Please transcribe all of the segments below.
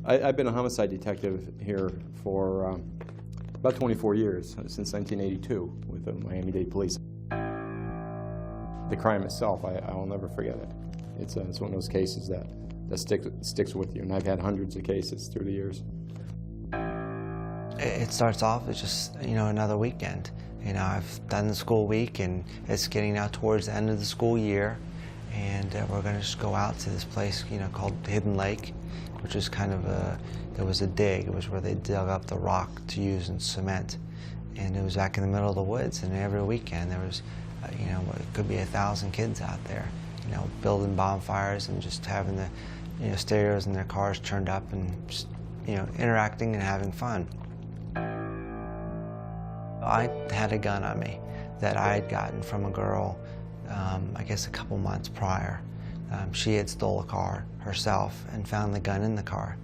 I've been a homicide detective here for about 24 years, since 1982, with the Miami-Dade Police. The crime itself, I will never forget it. It's one of those cases that sticks with you, and I've had hundreds of cases through the years. It starts off as just, another weekend. I've done the school week, and it's getting now towards the end of the school year, and we're going to just go out to this place, called Hidden Lake, which is kind of there was a dig. It was where they dug up the rock to use in cement, and it was back in the middle of the woods. And every weekend there was, it could be 1,000 kids out there, building bonfires and just having the, stereos in their cars turned up and just, interacting and having fun. I had a gun on me that I had gotten from a girl, I guess a couple months prior. She had stole a car herself and found the gun in the car,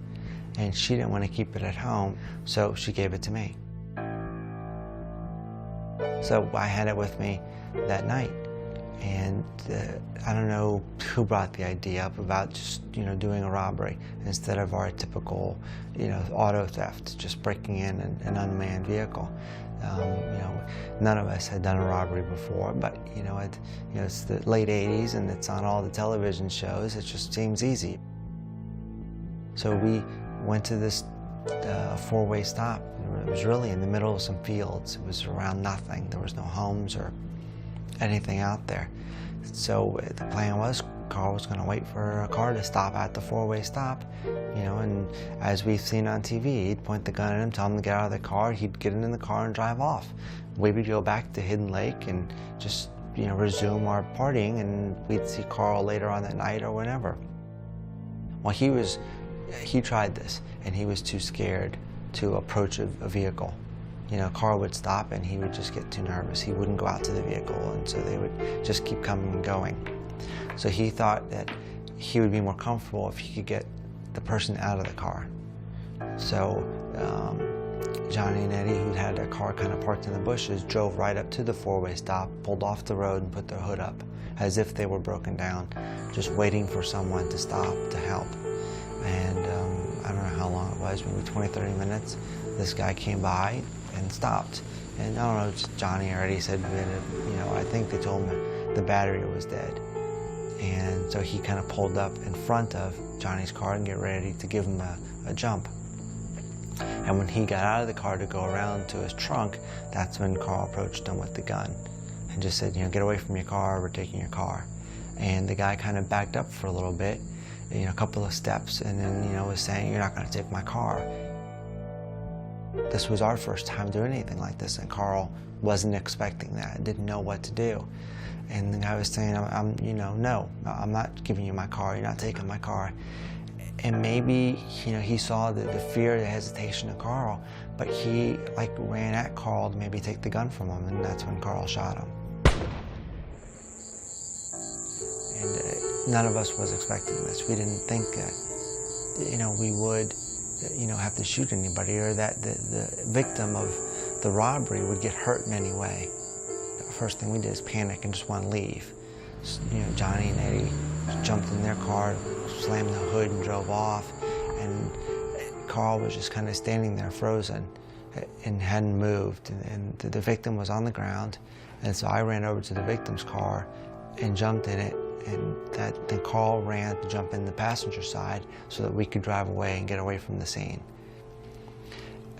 and she didn't want to keep it at home, so she gave it to me. So I had it with me that night, and I don't know who brought the idea up about just doing a robbery instead of our typical auto theft, just breaking in an unmanned vehicle. None of us had done a robbery before, but it's the late 80s and it's on all the television shows. It just seems easy. So we went to this four-way stop. It was really in the middle of some fields. It was around nothing. There was no homes or anything out there. So the plan was Carl was going to wait for a car to stop at the four-way stop, and as we've seen on TV, he'd point the gun at him, tell him to get out of the car, he'd get in the car and drive off. We would go back to Hidden Lake and just, resume our partying, and we'd see Carl later on that night or whenever. Well, he tried this, and he was too scared to approach a vehicle. Carl would stop and he would just get too nervous. He wouldn't go out to the vehicle, and so they would just keep coming and going. So he thought that he would be more comfortable if he could get the person out of the car. So Johnny and Eddie, who had their car kind of parked in the bushes, drove right up to the four-way stop, pulled off the road and put their hood up as if they were broken down, just waiting for someone to stop to help. And I don't know how long it was, maybe 20, 30 minutes. This guy came by and stopped. And I don't know, Johnny or Eddie said, I think they told him the battery was dead. And so he kind of pulled up in front of Johnny's car and get ready to give him a jump. And when he got out of the car to go around to his trunk, that's when Carl approached him with the gun and just said, get away from your car, we're taking your car. And the guy kind of backed up for a little bit, a couple of steps, and then, was saying, you're not going to take my car. This was our first time doing anything like this, and Carl wasn't expecting that, didn't know what to do. And the guy was saying, no, I'm not giving you my car, you're not taking my car. And maybe, he saw the fear, the hesitation of Carl, but he ran at Carl to maybe take the gun from him, and that's when Carl shot him. And none of us was expecting this. We didn't think that, we would, have to shoot anybody, or that the victim of the robbery would get hurt in any way. First thing we did is panic and just want to leave. So, Johnny and Eddie jumped in their car, slammed the hood and drove off, and Carl was just kind of standing there frozen and hadn't moved, and the victim was on the ground, and so I ran over to the victim's car and jumped in it, and then Carl ran to jump in the passenger side so that we could drive away and get away from the scene.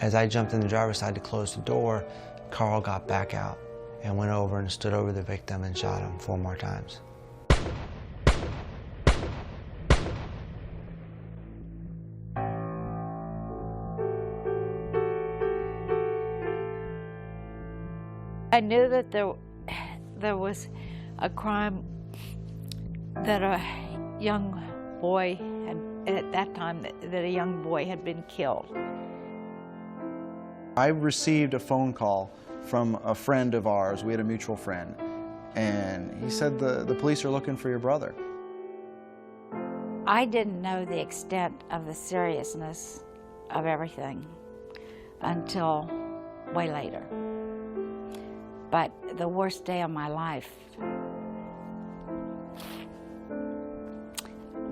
As I jumped in the driver's side to close the door, Carl got back out and went over and stood over the victim and shot him 4 more times. I knew that there was a crime, that a young boy had, at that time, that a young boy had been killed. I received a phone call from a friend of ours. We had a mutual friend, and he said the police are looking for your brother. I didn't know the extent of the seriousness of everything until way later. But the worst day of my life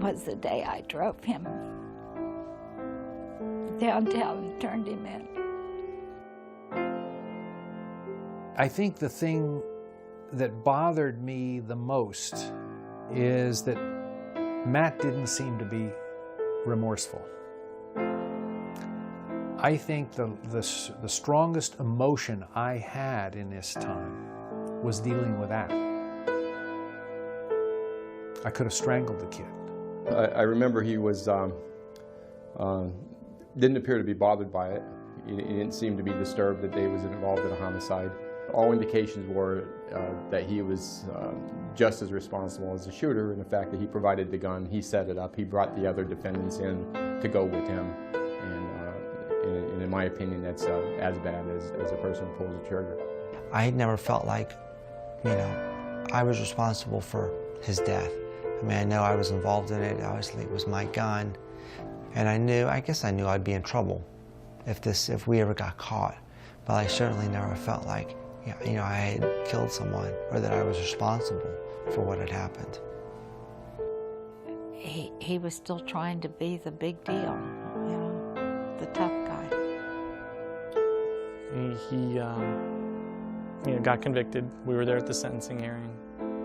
was the day I drove him downtown and turned him in. I think the thing that bothered me the most is that Matt didn't seem to be remorseful. I think the strongest emotion I had in this time was dealing with that. I could have strangled the kid. I remember he was, didn't appear to be bothered by it. He didn't seem to be disturbed that Dave was involved in a homicide. All indications were that he was just as responsible as the shooter in the fact that he provided the gun, he set it up, he brought the other defendants in to go with him. And in my opinion, that's as bad as a person who pulls a trigger. I never felt like, I was responsible for his death. I mean, I know I was involved in it. Obviously, it was my gun. And I guess I knew I'd be in trouble if we ever got caught. But I certainly never felt like, I had killed someone or that I was responsible for what had happened. He was still trying to be the big deal, the tough guy. He got convicted. We were there at the sentencing hearing.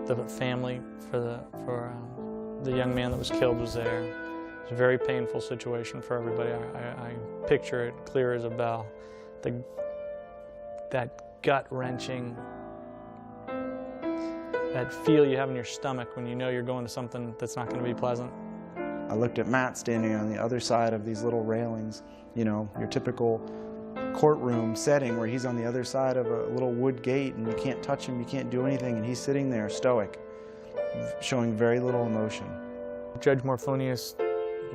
The family for the young man that was killed was there. It was a very painful situation for everybody. I picture it clear as a bell. That gut-wrenching, that feel you have in your stomach when you know you're going to something that's not going to be pleasant. I looked at Matt standing on the other side of these little railings, your typical courtroom setting where he's on the other side of a little wood gate and you can't touch him, you can't do anything, and he's sitting there stoic, showing very little emotion. Judge Morphonius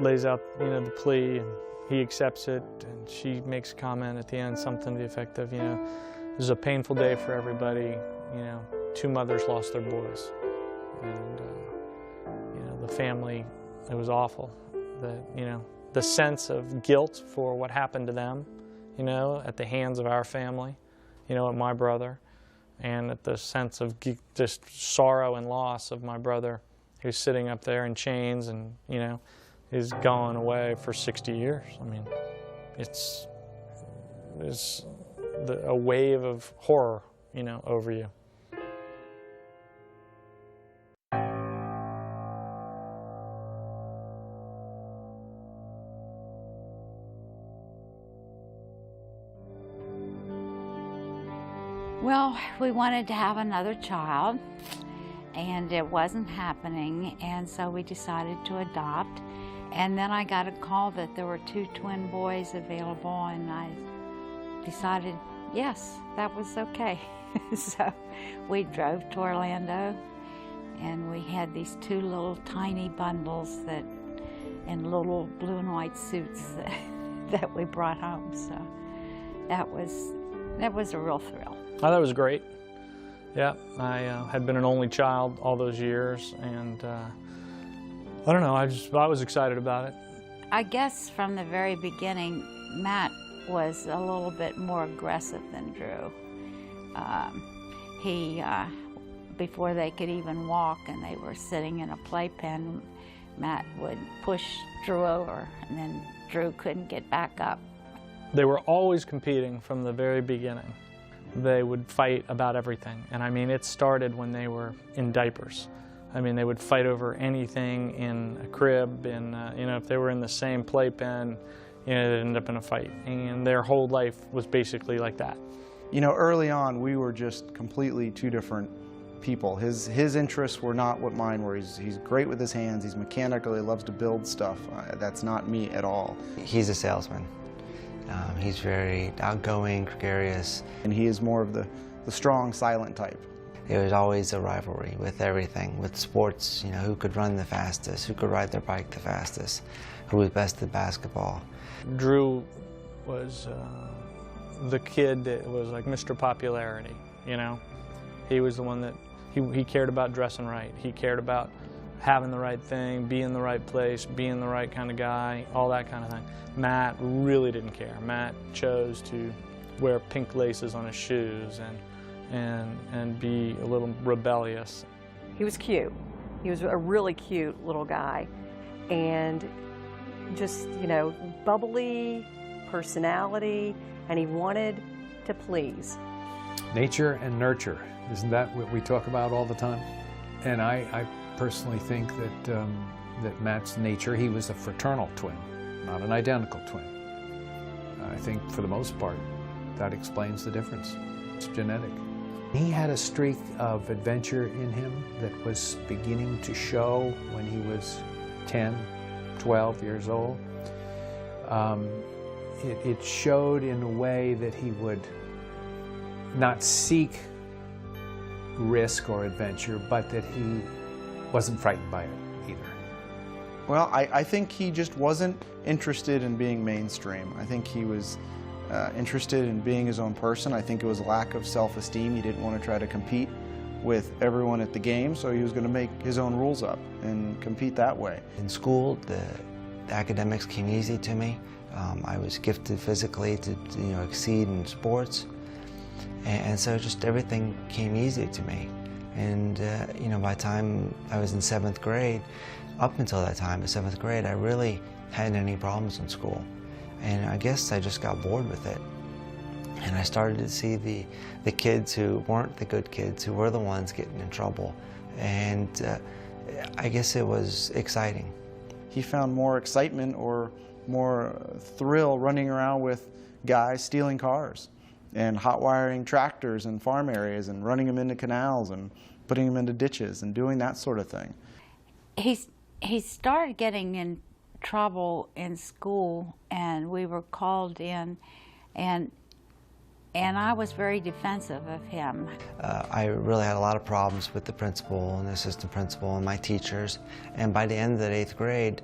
lays out, the plea, and he accepts it, and she makes a comment at the end, something to the effect of, this is a painful day for everybody. 2 mothers lost their boys, and the family, it was awful. The sense of guilt for what happened to them, at the hands of our family, at my brother, and at the sense of just sorrow and loss of my brother, who's sitting up there in chains and, is gone away for 60 years. I mean, it's a wave of horror, over you. Well, we wanted to have another child, and it wasn't happening, and so we decided to adopt. And then I got a call that there were 2 twin boys available, and I decided, yes, that was okay. So we drove to Orlando, and we had these 2 little tiny bundles in little blue and white suits that we brought home. So that was a real thrill. I thought it was great. Yeah, I had been an only child all those years, and I don't know, I was excited about it. I guess from the very beginning, Matt was a little bit more aggressive than Drew. Before they could even walk and they were sitting in a playpen, Matt would push Drew over, and then Drew couldn't get back up. They were always competing from the very beginning. They would fight about everything. And I mean, it started when they were in diapers. I mean, they would fight over anything in a crib, and if they were in the same playpen, it ended up in a fight. And their whole life was basically like that. Early on, we were just completely 2 different people. His interests were not what mine were. He's great with his hands, he's mechanical, he loves to build stuff. That's not me at all. He's a salesman. He's very outgoing, gregarious. And he is more of the strong, silent type. There was always a rivalry with everything, with sports, who could run the fastest, who could ride their bike the fastest, who was best at basketball. Drew was the kid that was like Mr. Popularity, He was the one that, he cared about dressing right. He cared about having the right thing, being in the right place, being the right kind of guy, all that kind of thing. Matt really didn't care. Matt chose to wear pink laces on his shoes and be a little rebellious. He was cute. He was a really cute little guy, and just, bubbly, personality, and he wanted to please. Nature and nurture, isn't that what we talk about all the time? And I personally think that, that Matt's nature, he was a fraternal twin, not an identical twin. I think for the most part, that explains the difference. It's genetic. He had a streak of adventure in him that was beginning to show when he was 10, 12 years old. It showed in a way that he would not seek risk or adventure, but that he wasn't frightened by it either. Well, I think he just wasn't interested in being mainstream. I think he was interested in being his own person. I think it was a lack of self-esteem. He didn't want to try to compete with everyone at the game, so he was going to make his own rules up and compete that way. In school, the academics came easy to me. I was gifted physically to exceed in sports, and so just everything came easy to me. And by the time I was in 7th grade, up until that time, in 7th grade, I really hadn't any problems in school. And I guess I just got bored with it. And I started to see the kids who weren't the good kids, who were the ones getting in trouble. And I guess it was exciting. He found more excitement or more thrill running around with guys stealing cars and hot wiring tractors in farm areas and running them into canals and putting them into ditches and doing that sort of thing. He started getting in trouble in school, and we were called in, and I was very defensive of him. I really had a lot of problems with the principal and the assistant principal and my teachers, and by the end of the 8th grade,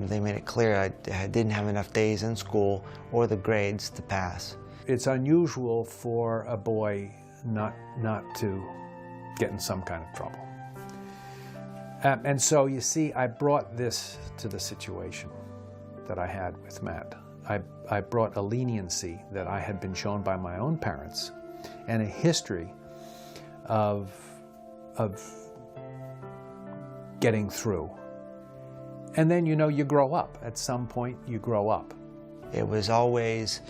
they made it clear I didn't have enough days in school or the grades to pass. It's unusual for a boy not to get in some kind of trouble. And so, you see, I brought this to the situation that I had with Matt. I brought a leniency that I had been shown by my own parents and a history of getting through. And then, you grow up. At some point, you grow up. It was always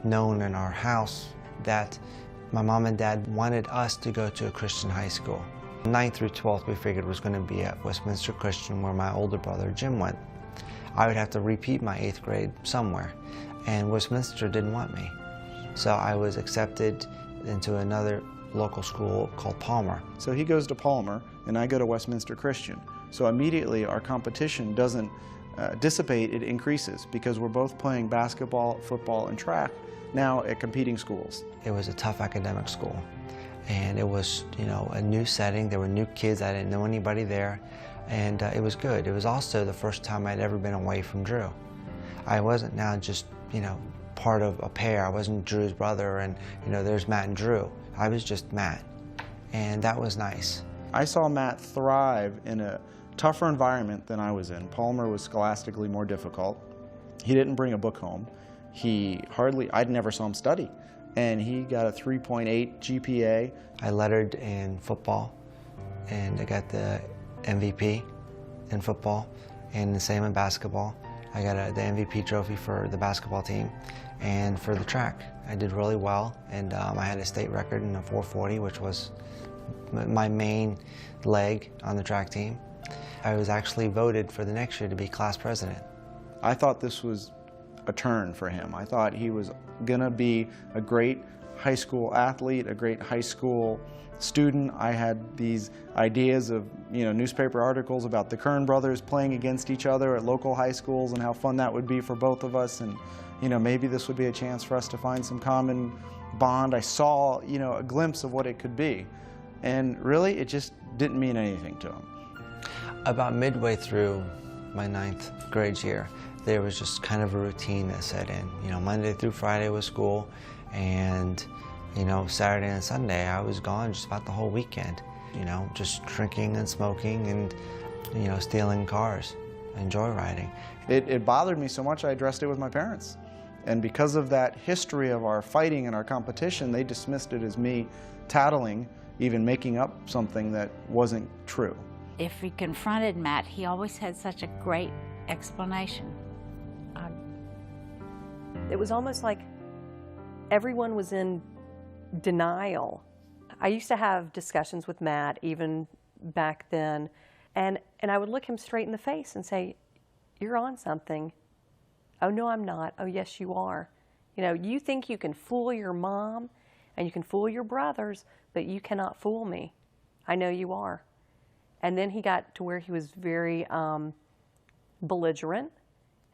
known in our house that my mom and dad wanted us to go to a Christian high school. 9th through 12th we figured was going to be at Westminster Christian, where my older brother Jim went. I would have to repeat my 8th grade somewhere, and Westminster didn't want me. So I was accepted into another local school called Palmer. So he goes to Palmer and I go to Westminster Christian. So immediately our competition doesn't dissipate, it increases, because we're both playing basketball, football, and track now at competing schools. It was a tough academic school. And it was, a new setting. There were new kids. I didn't know anybody there. And it was good. It was also the first time I'd ever been away from Drew. I wasn't now just, part of a pair. I wasn't Drew's brother and, there's Matt and Drew. I was just Matt. And that was nice. I saw Matt thrive in a tougher environment than I was in. Palmer was scholastically more difficult. He didn't bring a book home. I never saw him study. And he got a 3.8 GPA. I lettered in football, and I got the MVP in football, and the same in basketball. I got the MVP trophy for the basketball team, and for the track. I did really well, and I had a state record in a 440, which was my main leg on the track team. I was actually voted for the next year to be class president. I thought this was a turn for him. I thought he was gonna be a great high school athlete, a great high school student. I had these ideas of, newspaper articles about the Kern brothers playing against each other at local high schools and how fun that would be for both of us. And, maybe this would be a chance for us to find some common bond. I saw, a glimpse of what it could be. And really, it just didn't mean anything to him. About midway through my 9th grade year, there was just kind of a routine that set in. Monday through Friday was school, and, Saturday and Sunday I was gone just about the whole weekend. Just drinking and smoking and, stealing cars and joyriding. It bothered me so much I addressed it with my parents. And because of that history of our fighting and our competition, they dismissed it as me tattling, even making up something that wasn't true. If we confronted Matt, he always had such a great explanation. It was almost like everyone was in denial. I used to have discussions with Matt even back then, and I would look him straight in the face and say, "You're on something." "Oh, no, I'm not." "Oh, yes, you are. You know, you think you can fool your mom and you can fool your brothers, but you cannot fool me. I know you are." And then he got to where he was very belligerent,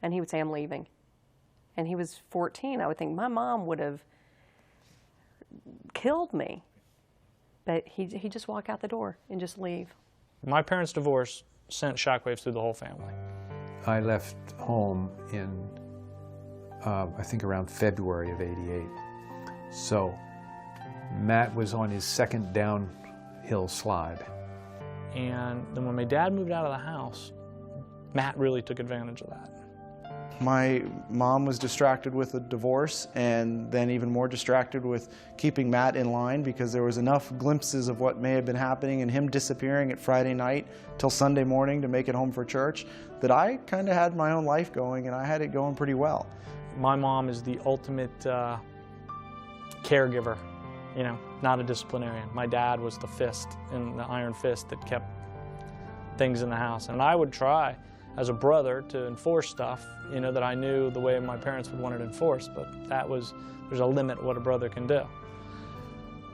and he would say, "I'm leaving." And he was 14. I would think my mom would have killed me. But he'd just walk out the door and just leave. My parents' divorce sent shockwaves through the whole family. I left home in, I think around February of '88. So Matt was on his second downhill slide. And then when my dad moved out of the house, Matt really took advantage of that. My mom was distracted with a divorce, and then even more distracted with keeping Matt in line, because there was enough glimpses of what may have been happening and him disappearing at Friday night till Sunday morning to make it home for church, that I kind of had my own life going, and I had it going pretty well. My mom is the ultimate caregiver, you know, not a disciplinarian. My dad was the fist, and the iron fist that kept things in the house. And I would try as a brother to enforce stuff, you know, that I knew the way my parents would want it enforced, but there's a limit what a brother can do.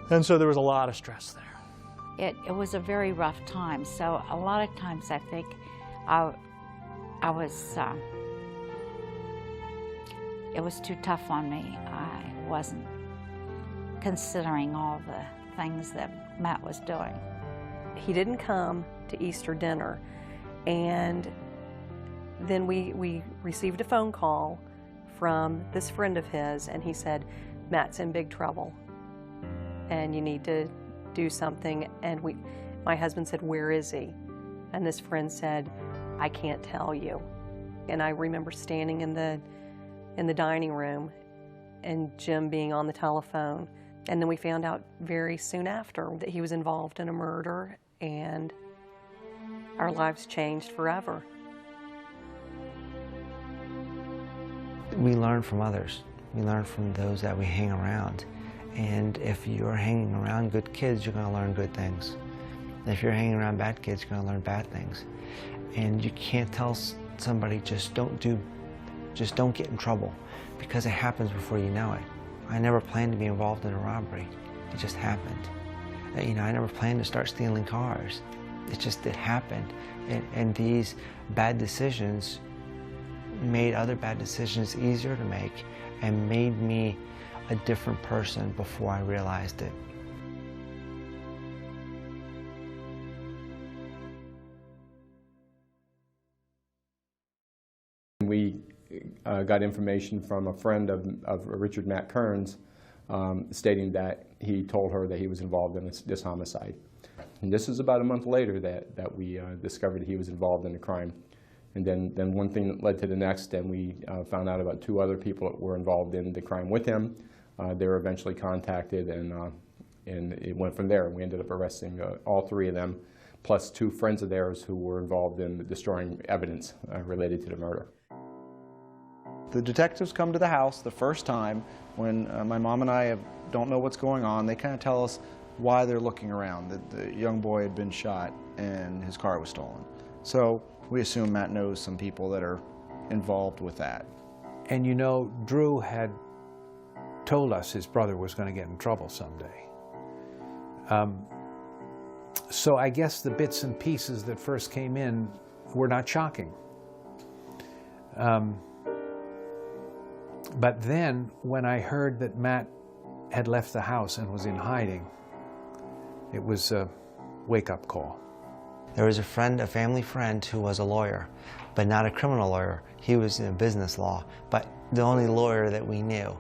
And so there was a lot of stress there. It was a very rough time, so a lot of times I think it was too tough on me. I wasn't considering all the things that Matt was doing. He didn't come to Easter dinner, and then we received a phone call from this friend of his, and he said, "Matt's in big trouble, and you need to do something." And my husband said, "Where is he?" And this friend said, "I can't tell you." And I remember standing in the dining room and Jim being on the telephone. And then we found out very soon after that he was involved in a murder, and our lives changed forever. We learn from others. We learn from those that we hang around. And if you're hanging around good kids, you're going to learn good things. If you're hanging around bad kids, you're going to learn bad things. And you can't tell somebody just don't get in trouble, because it happens before you know it. I never planned to be involved in a robbery. It just happened. You know, I never planned to start stealing cars. It happened. And these bad decisions made other bad decisions easier to make and made me a different person before I realized it. We got information from a friend of Richard Matt Kern's stating that he told her that he was involved in this homicide. And this is about a month later that we discovered he was involved in the crime. And then one thing led to the next, and we found out about 2 other people that were involved in the crime with him. They were eventually contacted, and it went from there. We ended up arresting all 3 of them, plus 2 friends of theirs who were involved in destroying evidence related to the murder. The detectives come to the house the first time when my mom and I don't know what's going on. They kind of tell us why they're looking around, that the young boy had been shot and his car was stolen. So we assume Matt knows some people that are involved with that. And you know, Drew had told us his brother was going to get in trouble someday. So I guess the bits and pieces that first came in were not shocking. But then when I heard that Matt had left the house and was in hiding, it was a wake-up call. There was a family friend who was a lawyer, but not a criminal lawyer. He was in business law, but the only lawyer that we knew.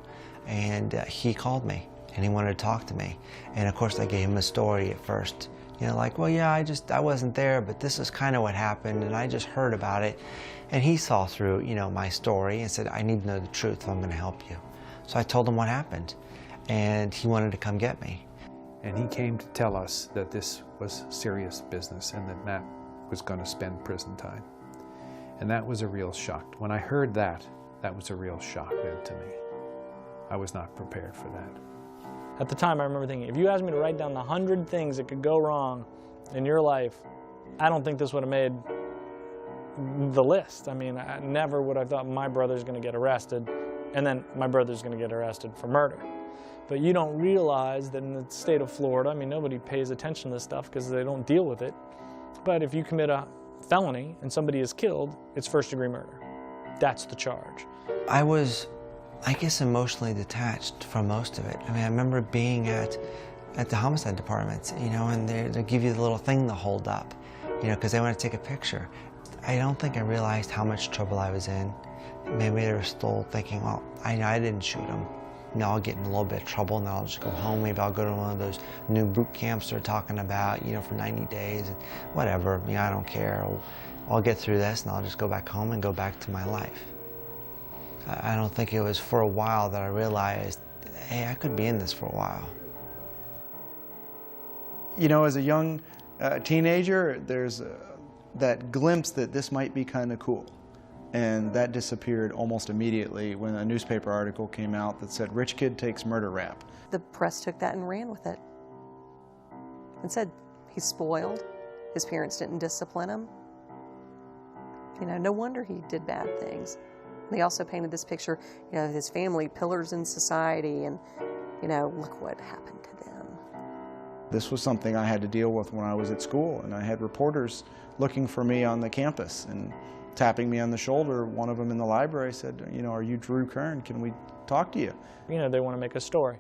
And he called me, and he wanted to talk to me. And of course I gave him a story at first. You know, like, well, yeah, I wasn't there, but this is kind of what happened, and I just heard about it. And he saw through, you know, my story and said, I need to know the truth if I'm going to help you. So I told him what happened, and he wanted to come get me. And he came to tell us that this was serious business and that Matt was going to spend prison time. And that was a real shock. When I heard that, that was a real shock then to me. I was not prepared for that. At the time, I remember thinking, if you asked me to write down the 100 things that could go wrong in your life, I don't think this would have made the list. I mean, I never would have thought my brother's going to get arrested, and then my brother's going to get arrested for murder. But you don't realize that in the state of Florida, I mean, nobody pays attention to this stuff because they don't deal with it. But if you commit a felony and somebody is killed, it's first-degree murder. That's the charge. I was, I guess, emotionally detached from most of it. I mean, I remember being at the homicide departments, you know, and they give you the little thing to hold up, you know, because they want to take a picture. I don't think I realized how much trouble I was in. Maybe they were still thinking, well, I didn't shoot him. You know, I'll get in a little bit of trouble and then I'll just go home. Maybe I'll go to one of those new boot camps they're talking about, you know, for 90 days and whatever. You know, I don't care. I'll get through this and I'll just go back home and go back to my life. I don't think it was for a while that I realized, hey, I could be in this for a while. You know, as a young teenager, there's that glimpse that this might be kind of cool. And that disappeared almost immediately when a newspaper article came out that said, "Rich kid takes murder rap." The press took that and ran with it and said, he's spoiled, his parents didn't discipline him. You know, no wonder he did bad things. They also painted this picture, you know, his family, pillars in society, and, you know, look what happened to them. This was something I had to deal with when I was at school, and I had reporters looking for me on the campus and tapping me on the shoulder. One of them in the library said, you know, "Are you Drew Kern? Can we talk to you?" You know, they want to make a story.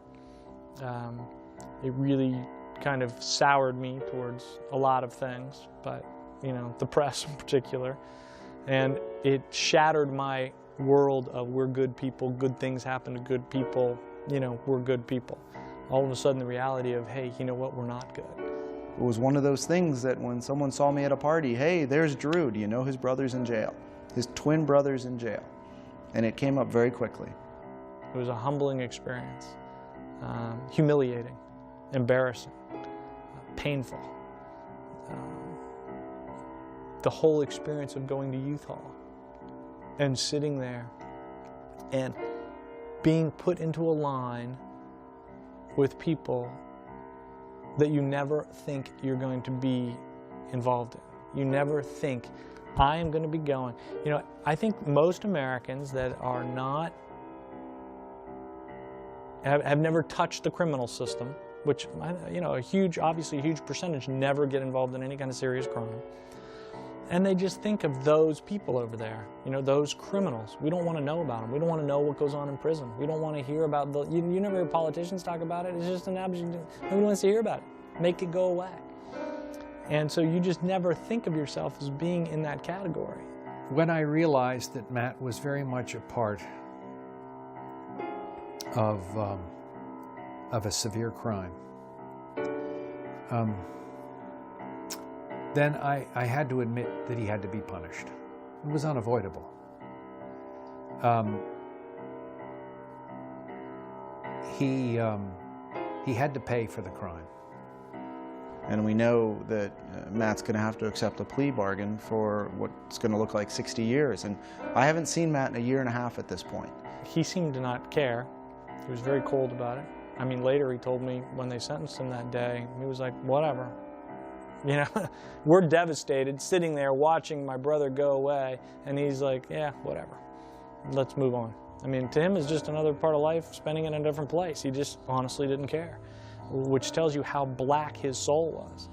It really kind of soured me towards a lot of things, but, you know, the press in particular. And it shattered my world of we're good people, good things happen to good people, you know, we're good people. All of a sudden the reality of, hey, you know what, we're not good. It was one of those things that when someone saw me at a party, "Hey, there's Drew. Do you know his brother's in jail? His twin brother's in jail." And it came up very quickly. It was a humbling experience, humiliating, embarrassing, painful. The whole experience of going to youth hall and sitting there and being put into a line with people that you never think you're going to be involved in. You never think, I am going to be going. You know, I think most Americans that are not, have never touched the criminal system, which, you know, obviously a huge percentage never get involved in any kind of serious crime. And they just think of those people over there, you know, those criminals. We don't want to know about them. We don't want to know what goes on in prison. We don't want to hear about you never hear politicians talk about it. It's just an object. Nobody wants to hear about it. Make it go away. And so you just never think of yourself as being in that category. When I realized that Matt was very much a part of a severe crime, then I had to admit that he had to be punished. It was unavoidable. He had to pay for the crime. And we know that Matt's going to have to accept a plea bargain for what's going to look like 60 years. And I haven't seen Matt in a year and a half at this point. He seemed to not care. He was very cold about it. I mean, later he told me when they sentenced him that day, he was like, whatever. You know, we're devastated, sitting there watching my brother go away, and he's like, yeah, whatever. Let's move on. I mean, to him, it's just another part of life, spending it in a different place. He just honestly didn't care, which tells you how black his soul was.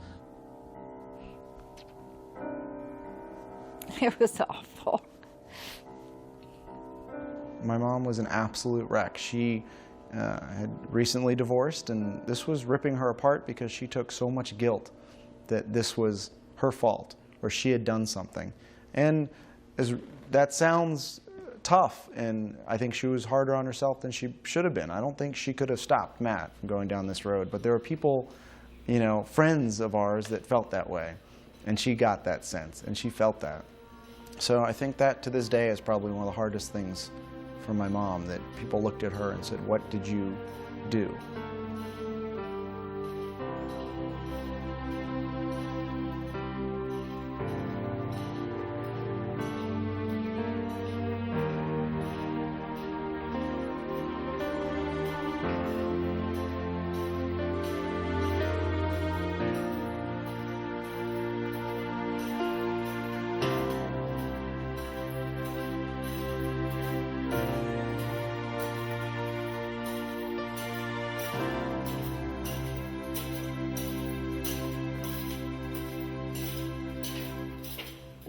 It was awful. My mom was an absolute wreck. She had recently divorced, and this was ripping her apart because she took so much guilt that this was her fault or she had done something. And that sounds tough, and I think she was harder on herself than she should have been. I don't think she could have stopped Matt from going down this road, but there were people, you know, friends of ours that felt that way, and she got that sense, and she felt that. So I think that to this day is probably one of the hardest things for my mom, that people looked at her and said, "What did you do?"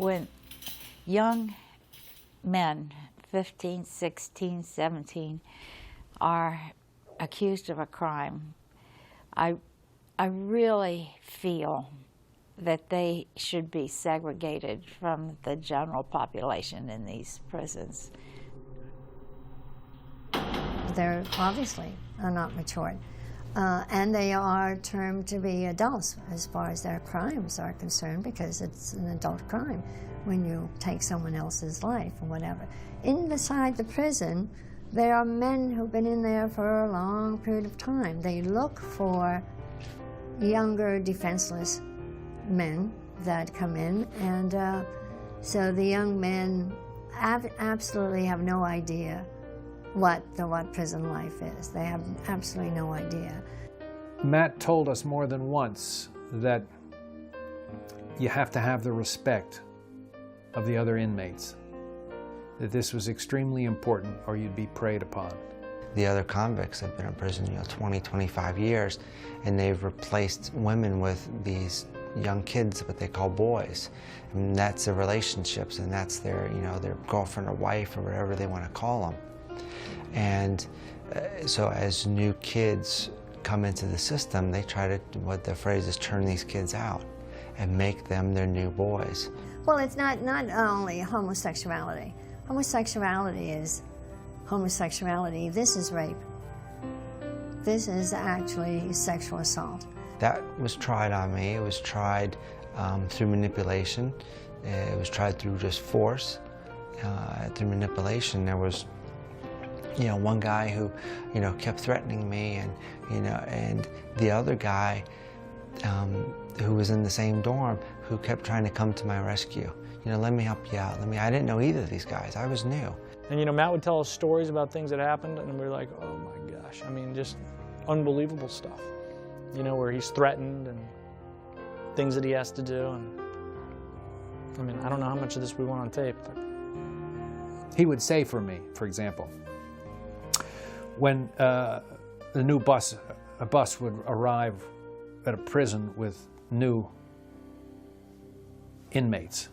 when young men, 15, 16, 17, are accused of a crime, I really feel that they should be segregated from the general population in these prisons. They're obviously are not matured. And they are termed to be adults as far as their crimes are concerned, because it's an adult crime when you take someone else's life or whatever. Inside the prison, there are men who've been in there for a long period of time. They look for younger, defenseless men that come in, and so the young men absolutely have no idea what prison life is. They have absolutely no idea. Matt told us more than once that you have to have the respect of the other inmates, that this was extremely important or you'd be preyed upon. The other convicts have been in prison, 20, 25 years, and they've replaced women with these young kids, what they call boys. And that's their relationships, and that's their, their girlfriend or wife or whatever they want to call them. And so as new kids come into the system, they try to, what the phrase is, turn these kids out and make them their new boys. Well, it's not only homosexuality. Homosexuality is homosexuality. This is rape. This is actually sexual assault. That was tried on me. It was tried through manipulation. It was tried through just force. Through manipulation, there was one guy who, kept threatening me, and the other guy who was in the same dorm who kept trying to come to my rescue. Let me help you out. I didn't know either of these guys. I was new. And Matt would tell us stories about things that happened, and we were like, oh my gosh. I mean, just unbelievable stuff. Where he's threatened and things that he has to do. And I don't know how much of this we want on tape. But He would say for me, for example, when a bus would arrive at a prison with new inmates,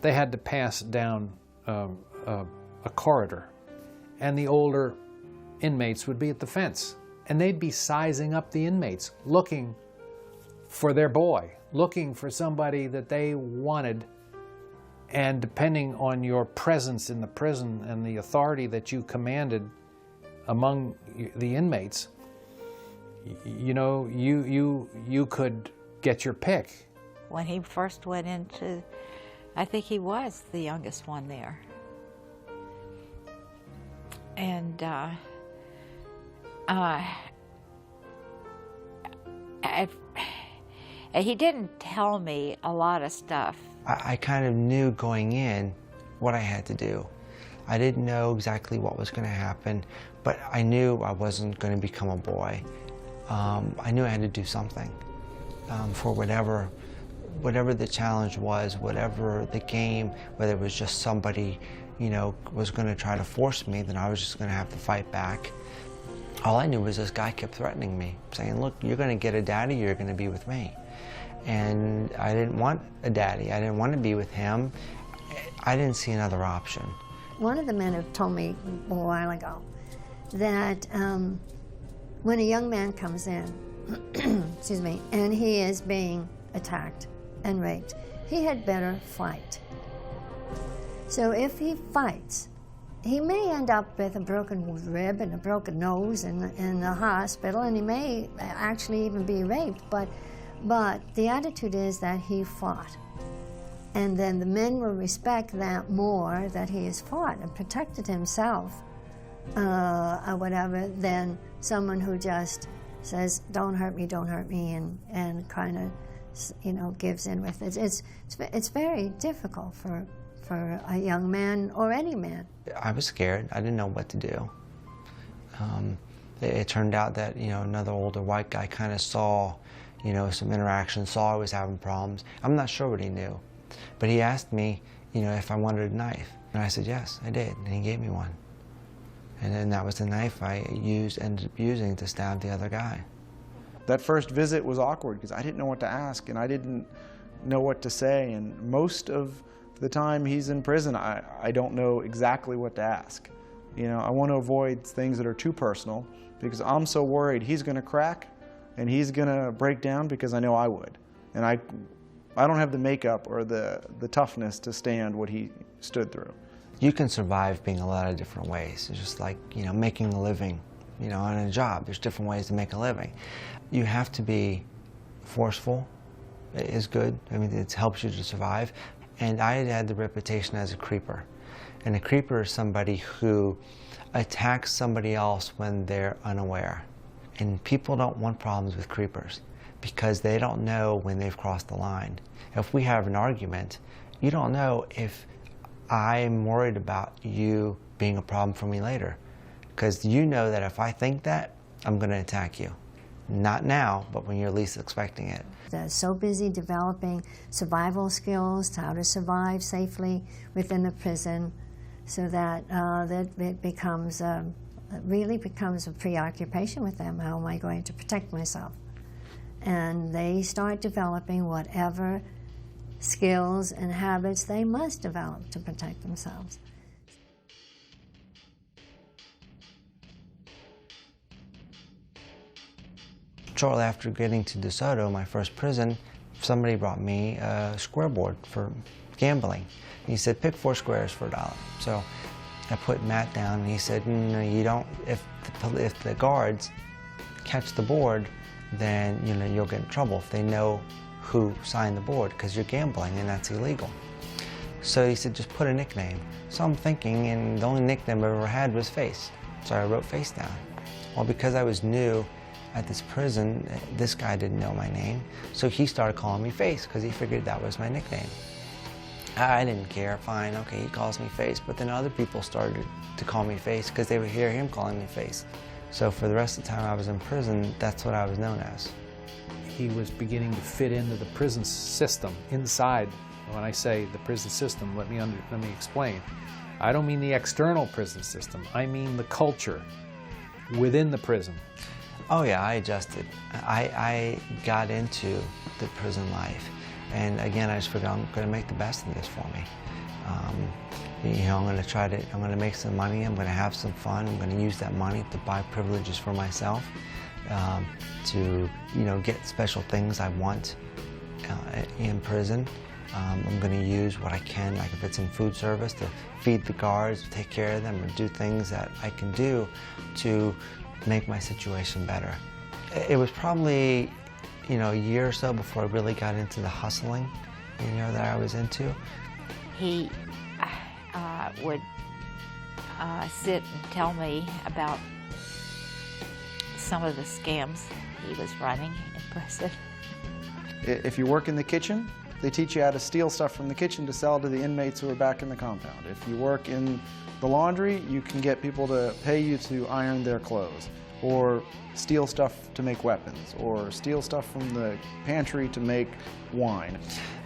they had to pass down a corridor, and the older inmates would be at the fence, and they'd be sizing up the inmates, looking for their boy, looking for somebody that they wanted. And depending on your presence in the prison and the authority that you commanded among the inmates, you could get your pick. When he first went into, I think he was the youngest one there. And he didn't tell me a lot of stuff. I kind of knew going in what I had to do. I didn't know exactly what was going to happen, but I knew I wasn't going to become a boy. I knew I had to do something for whatever the challenge was, whatever the game, whether it was just somebody, was going to try to force me, then I was just going to have to fight back. All I knew was this guy kept threatening me, saying, look, you're going to get a daddy, you're going to be with me. And I didn't want a daddy. I didn't want to be with him. I didn't see another option. One of the men have told me a while ago that when a young man comes in, excuse me, and he is being attacked and raped, he had better fight. So if he fights, he may end up with a broken rib and a broken nose in the hospital, and he may actually even be raped, but the attitude is that he fought. And then the men will respect that more, that he has fought and protected himself, or whatever, than someone who just says, don't hurt me, and kind of, gives in with it. It's very difficult for a young man or any man. I was scared. I didn't know what to do. It turned out that, another older white guy kind of saw, some interaction, saw I was having problems. I'm not sure what he knew, but he asked me, if I wanted a knife. And I said, yes, I did, and he gave me one. And then that was the knife I ended up using to stab the other guy. That first visit was awkward because I didn't know what to ask, and I didn't know what to say, and most of the time he's in prison, I don't know exactly what to ask. You know, I want to avoid things that are too personal because I'm so worried he's going to crack and he's going to break down because I know I would. And I don't have the makeup or the toughness to stand what he stood through. You can survive being a lot of different ways. It's just like, you know, making a living, you know, on a job. There's different ways to make a living. You have to be forceful. It is good. I mean, it helps you to survive. And I had the reputation as a creeper. And a creeper is somebody who attacks somebody else when they're unaware. And people don't want problems with creepers because they don't know when they've crossed the line. If we have an argument, you don't know if I'm worried about you being a problem for me later. Because you know that if I think that, I'm going to attack you. Not now, but when you're least expecting it. They're so busy developing survival skills, how to survive safely within the prison, so that it becomes really becomes a preoccupation with them. How am I going to protect myself? And they start developing whatever skills and habits they must develop to protect themselves. Shortly after getting to DeSoto, my first prison, somebody brought me a square board for gambling. He said, pick 4 squares for $1. So I put Matt down and he said, no, you don't, if the guards catch the board, then you know, you'll get in trouble if they know who signed the board because you're gambling and that's illegal. So he said, just put a nickname. So I'm thinking, and the only nickname I ever had was Face. So I wrote Face down. Well, because I was new at this prison, this guy didn't know my name, so he started calling me Face because he figured that was my nickname. I didn't care, fine, okay, he calls me Face, but then other people started to call me Face because they would hear him calling me Face. So for the rest of the time I was in prison, that's what I was known as. He was beginning to fit into the prison system inside. When I say the prison system, let me explain. I don't mean the external prison system, I mean the culture within the prison. Oh yeah, I adjusted. I got into the prison life. And again, I just figured I'm going to make the best of this for me. You know, I'm going to make some money, I'm going to have some fun, I'm going to use that money to buy privileges for myself, to, you know, get special things I want in prison. I'm going to use what I can, like if it's in food service, to feed the guards, take care of them, or do things that I can do to make my situation better. It was probably, you know, a year or so before I really got into the hustling, you know, that I was into. He would sit and tell me about some of the scams he was running in prison. If you work in the kitchen, they teach you how to steal stuff from the kitchen to sell to the inmates who are back in the compound. If you work in the laundry, you can get people to pay you to iron their clothes, or steal stuff to make weapons, or steal stuff from the pantry to make wine.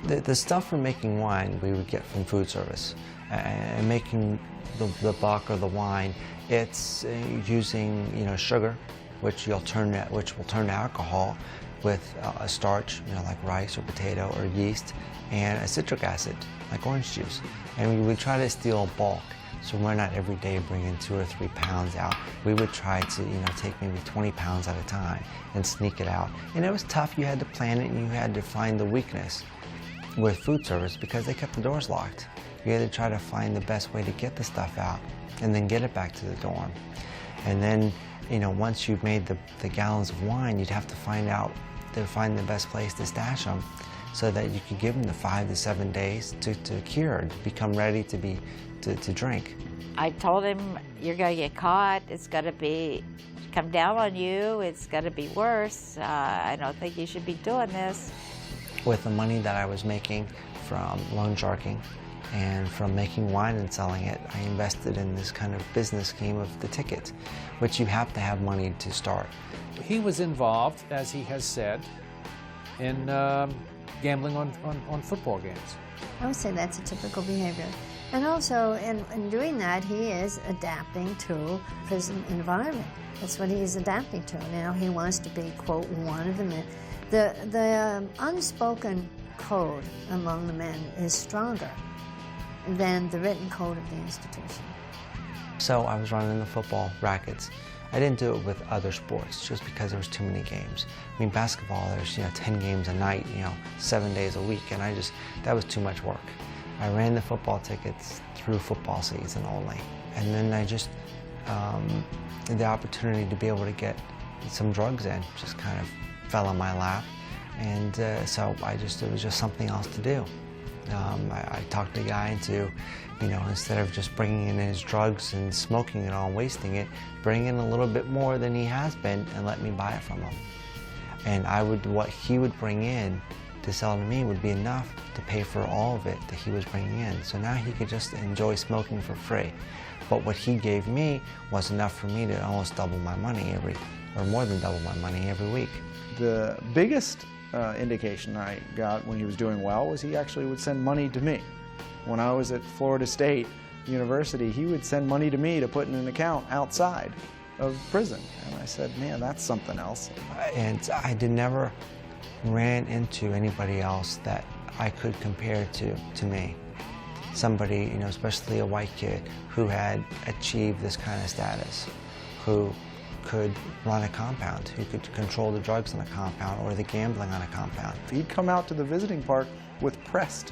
The stuff for making wine we would get from food service. And making the buck or the wine, it's using, you know, sugar, which will turn to alcohol, with a starch, you know, like rice or potato or yeast, and a citric acid, like orange juice. And we would try to steal bulk. So we're not every day bringing 2 or 3 pounds out. We would try to, you know, take maybe 20 pounds at a time and sneak it out. And it was tough. You had to plan it and you had to find the weakness with food service because they kept the doors locked. You had to try to find the best way to get the stuff out and then get it back to the dorm. And then, you know, once you've made the gallons of wine, you'd have to find the best place to stash them so that you could give them the 5 to 7 days to cure, to become ready to drink. I told him, you're going to get caught, it's going to come down on you, it's going to be worse, I don't think you should be doing this. With the money that I was making from loan sharking and from making wine and selling it, I invested in this kind of business scheme of the tickets, which you have to have money to start. He was involved, as he has said, in gambling on football games. I would say that's a typical behavior. And also, in doing that, he is adapting to prison environment. That's what he is adapting to. Now he wants to be, quote, one of the men. The unspoken code among the men is stronger than the written code of the institution. So I was running the football rackets. I didn't do it with other sports just because there was too many games. I mean, basketball, there's 10 games a night, 7 days a week, and that was too much work. I ran the football tickets through football season only. And then I just, the opportunity to be able to get some drugs in just kind of fell on my lap. And so it was just something else to do. I talked the guy into, instead of just bringing in his drugs and smoking it all and wasting it, bring in a little bit more than he has been and let me buy it from him. And what he would bring in to sell to me would be enough to pay for all of it that he was bringing in. So now he could just enjoy smoking for free. But what he gave me was enough for me to almost double my money or more than double my money every week. The biggest indication I got when he was doing well was he actually would send money to me. When I was at Florida State University, he would send money to me to put in an account outside of prison. And I said, man, that's something else. And I never ran into anybody else that I could compare to me. Somebody, especially a white kid who had achieved this kind of status, who could run a compound, who could control the drugs on a compound or the gambling on a compound. He'd come out to the visiting park with pressed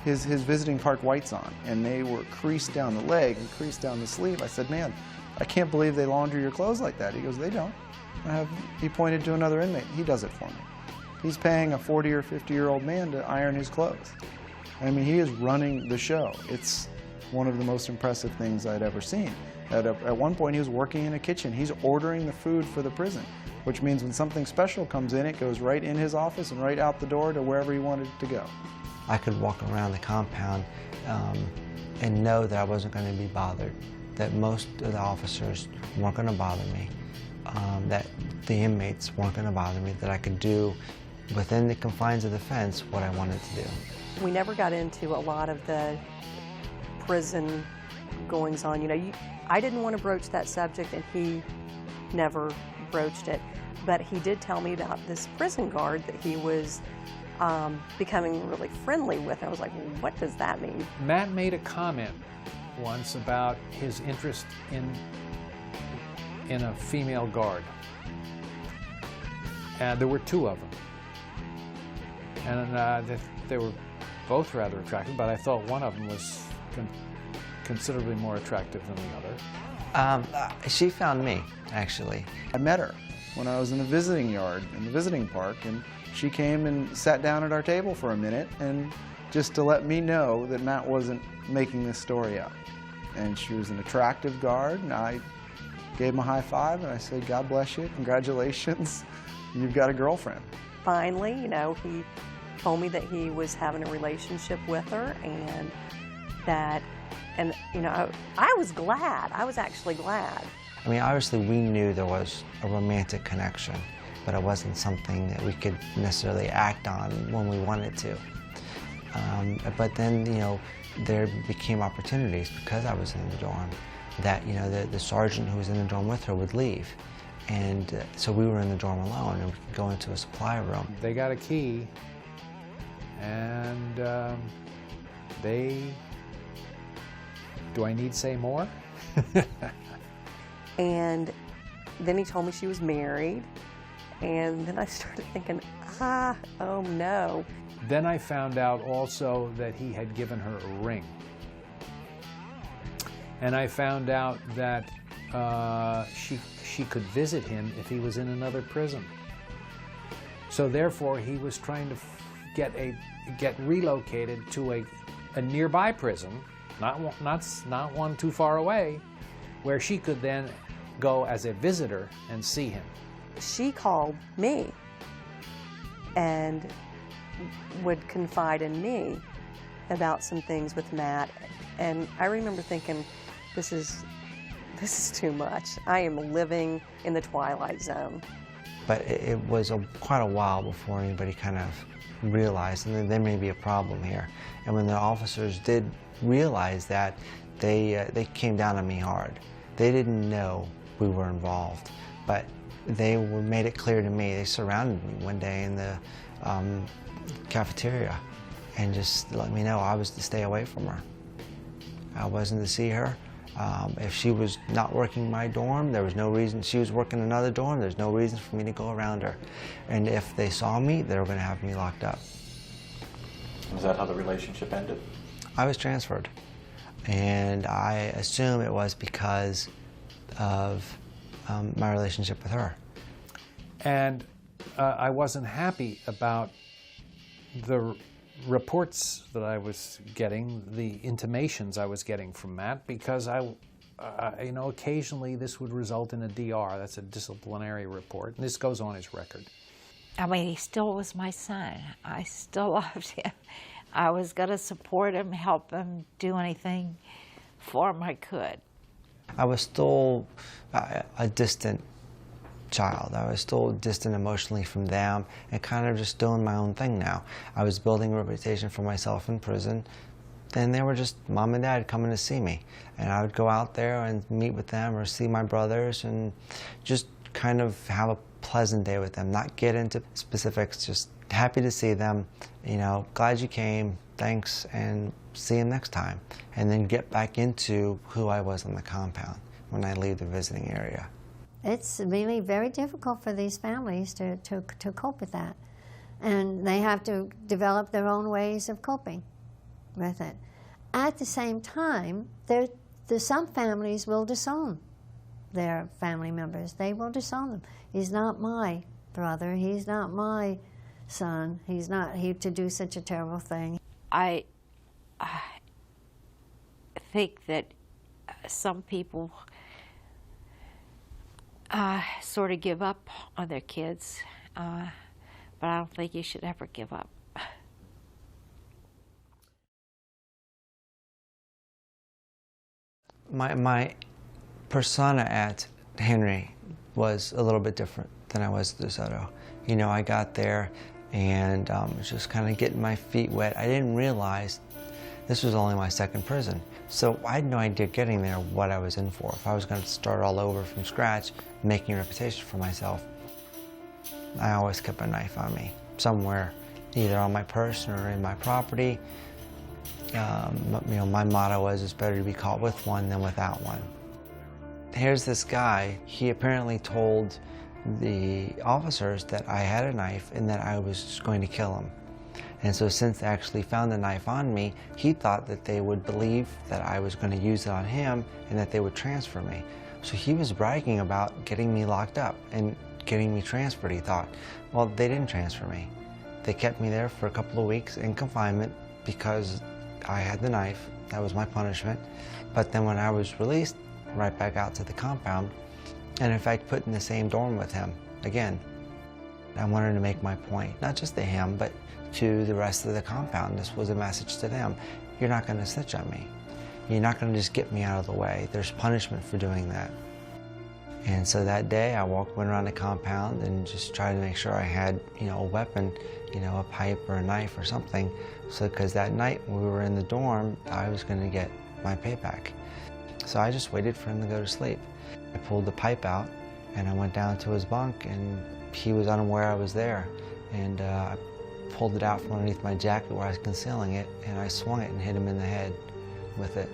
his visiting park whites on, and they were creased down the leg and creased down the sleeve. I said, man, I can't believe they launder your clothes like that. He goes, they don't. He pointed to another inmate. He does it for me. He's paying a 40 or 50-year-old man to iron his clothes. I mean, he is running the show. It's one of the most impressive things I'd ever seen. At one point, he was working in a kitchen. He's ordering the food for the prison, which means when something special comes in, it goes right in his office and right out the door to wherever he wanted it to go. I could walk around the compound and know that I wasn't going to be bothered, that most of the officers weren't going to bother me, that the inmates weren't going to bother me, that I could do within the confines of the fence what I wanted to do. We never got into a lot of the prison goings on. I didn't want to broach that subject, and he never broached it. But he did tell me about this prison guard that he was becoming really friendly with. I was like, well, what does that mean? Matt made a comment once about his interest in a female guard. And there were two of them. And they were both rather attractive, but I thought one of them was considerably more attractive than the other. She found me, actually. I met her when I was in the visiting yard, in the visiting park, and she came and sat down at our table for a minute, and just to let me know that Matt wasn't making this story up. And she was an attractive guard, and I gave him a high five, and I said, God bless you, congratulations, you've got a girlfriend. Finally, he told me that he was having a relationship with her, and that, I was glad. I was actually glad. I mean, obviously we knew there was a romantic connection, but it wasn't something that we could necessarily act on when we wanted to. But then, there became opportunities because I was in the dorm that, the sergeant who was in the dorm with her would leave. And so we were in the dorm alone, and we could go into a supply room. They got a key, and do I need to say more? And then he told me she was married, and then I started thinking, oh no. Then I found out also that he had given her a ring. And I found out that she could visit him if he was in another prison. So therefore, he was trying to get relocated to a nearby prison, not one too far away, where she could then go as a visitor and see him. She called me and would confide in me about some things with Matt, and I remember thinking, this is too much. I am living in the twilight zone. But it was quite a while before anybody kind of realized that there may be a problem here. And when the officers did realize that, they came down on me hard. They didn't know we were involved, but they made it clear to me. They surrounded me one day in the cafeteria and just let me know I was to stay away from her. I wasn't to see her. If she was not working my dorm, there was no reason. She was working another dorm, there's no reason for me to go around her. And if they saw me, they were going to have me locked up. Is that how the relationship ended? I was transferred, and I assume it was because of my relationship with her. And I wasn't happy about the reports that I was getting, the intimations I was getting from Matt, because you know, occasionally this would result in a DR, that's a disciplinary report, and this goes on his record. I mean, he still was my son. I still loved him. I was going to support him, help him, do anything for him I could. I was still a distant child. I was still distant emotionally from them and kind of just doing my own thing now. I was building a reputation for myself in prison. Then they were just mom and dad coming to see me. And I would go out there and meet with them or see my brothers and just kind of have a pleasant day with them, not get into specifics, just happy to see them, you know, glad you came, thanks, and see you next time. And then get back into who I was on the compound when I leave the visiting area. It's really very difficult for these families to cope with that. And they have to develop their own ways of coping with it. At the same time, some families will disown their family members. They will disown them. He's not my brother. He's not my son. He's not to do such a terrible thing. I think that some people sort of give up on their kids, but I don't think you should ever give up. My persona at Henry was a little bit different than I was at DeSoto. You know, I got there and was just kind of getting my feet wet. I didn't realize this was only my second prison. So I had no idea getting there what I was in for. If I was going to start all over from scratch, making a reputation for myself, I always kept a knife on me, somewhere, either on my person or in my property. You know, my motto was, it's better to be caught with one than without one. Here's this guy, he apparently told the officers that I had a knife and that I was going to kill him. And so since they actually found the knife on me, he thought that they would believe that I was going to use it on him and that they would transfer me. So he was bragging about getting me locked up and getting me transferred, he thought. Well, they didn't transfer me. They kept me there for a couple of weeks in confinement because I had the knife. That was my punishment. But then when I was released, right back out to the compound, and in fact put in the same dorm with him again. I wanted to make my point, not just to him, but to the rest of the compound. This was a message to them. You're not going to snitch on me. You're not going to just get me out of the way. There's punishment for doing that. And so that day I went around the compound and just tried to make sure I had, you know, a weapon, you know, a pipe or a knife or something. So because that night when we were in the dorm, I was going to get my payback. So I just waited for him to go to sleep. I pulled the pipe out and I went down to his bunk and he was unaware I was there. And I pulled it out from underneath my jacket where I was concealing it and I swung it and hit him in the head with it.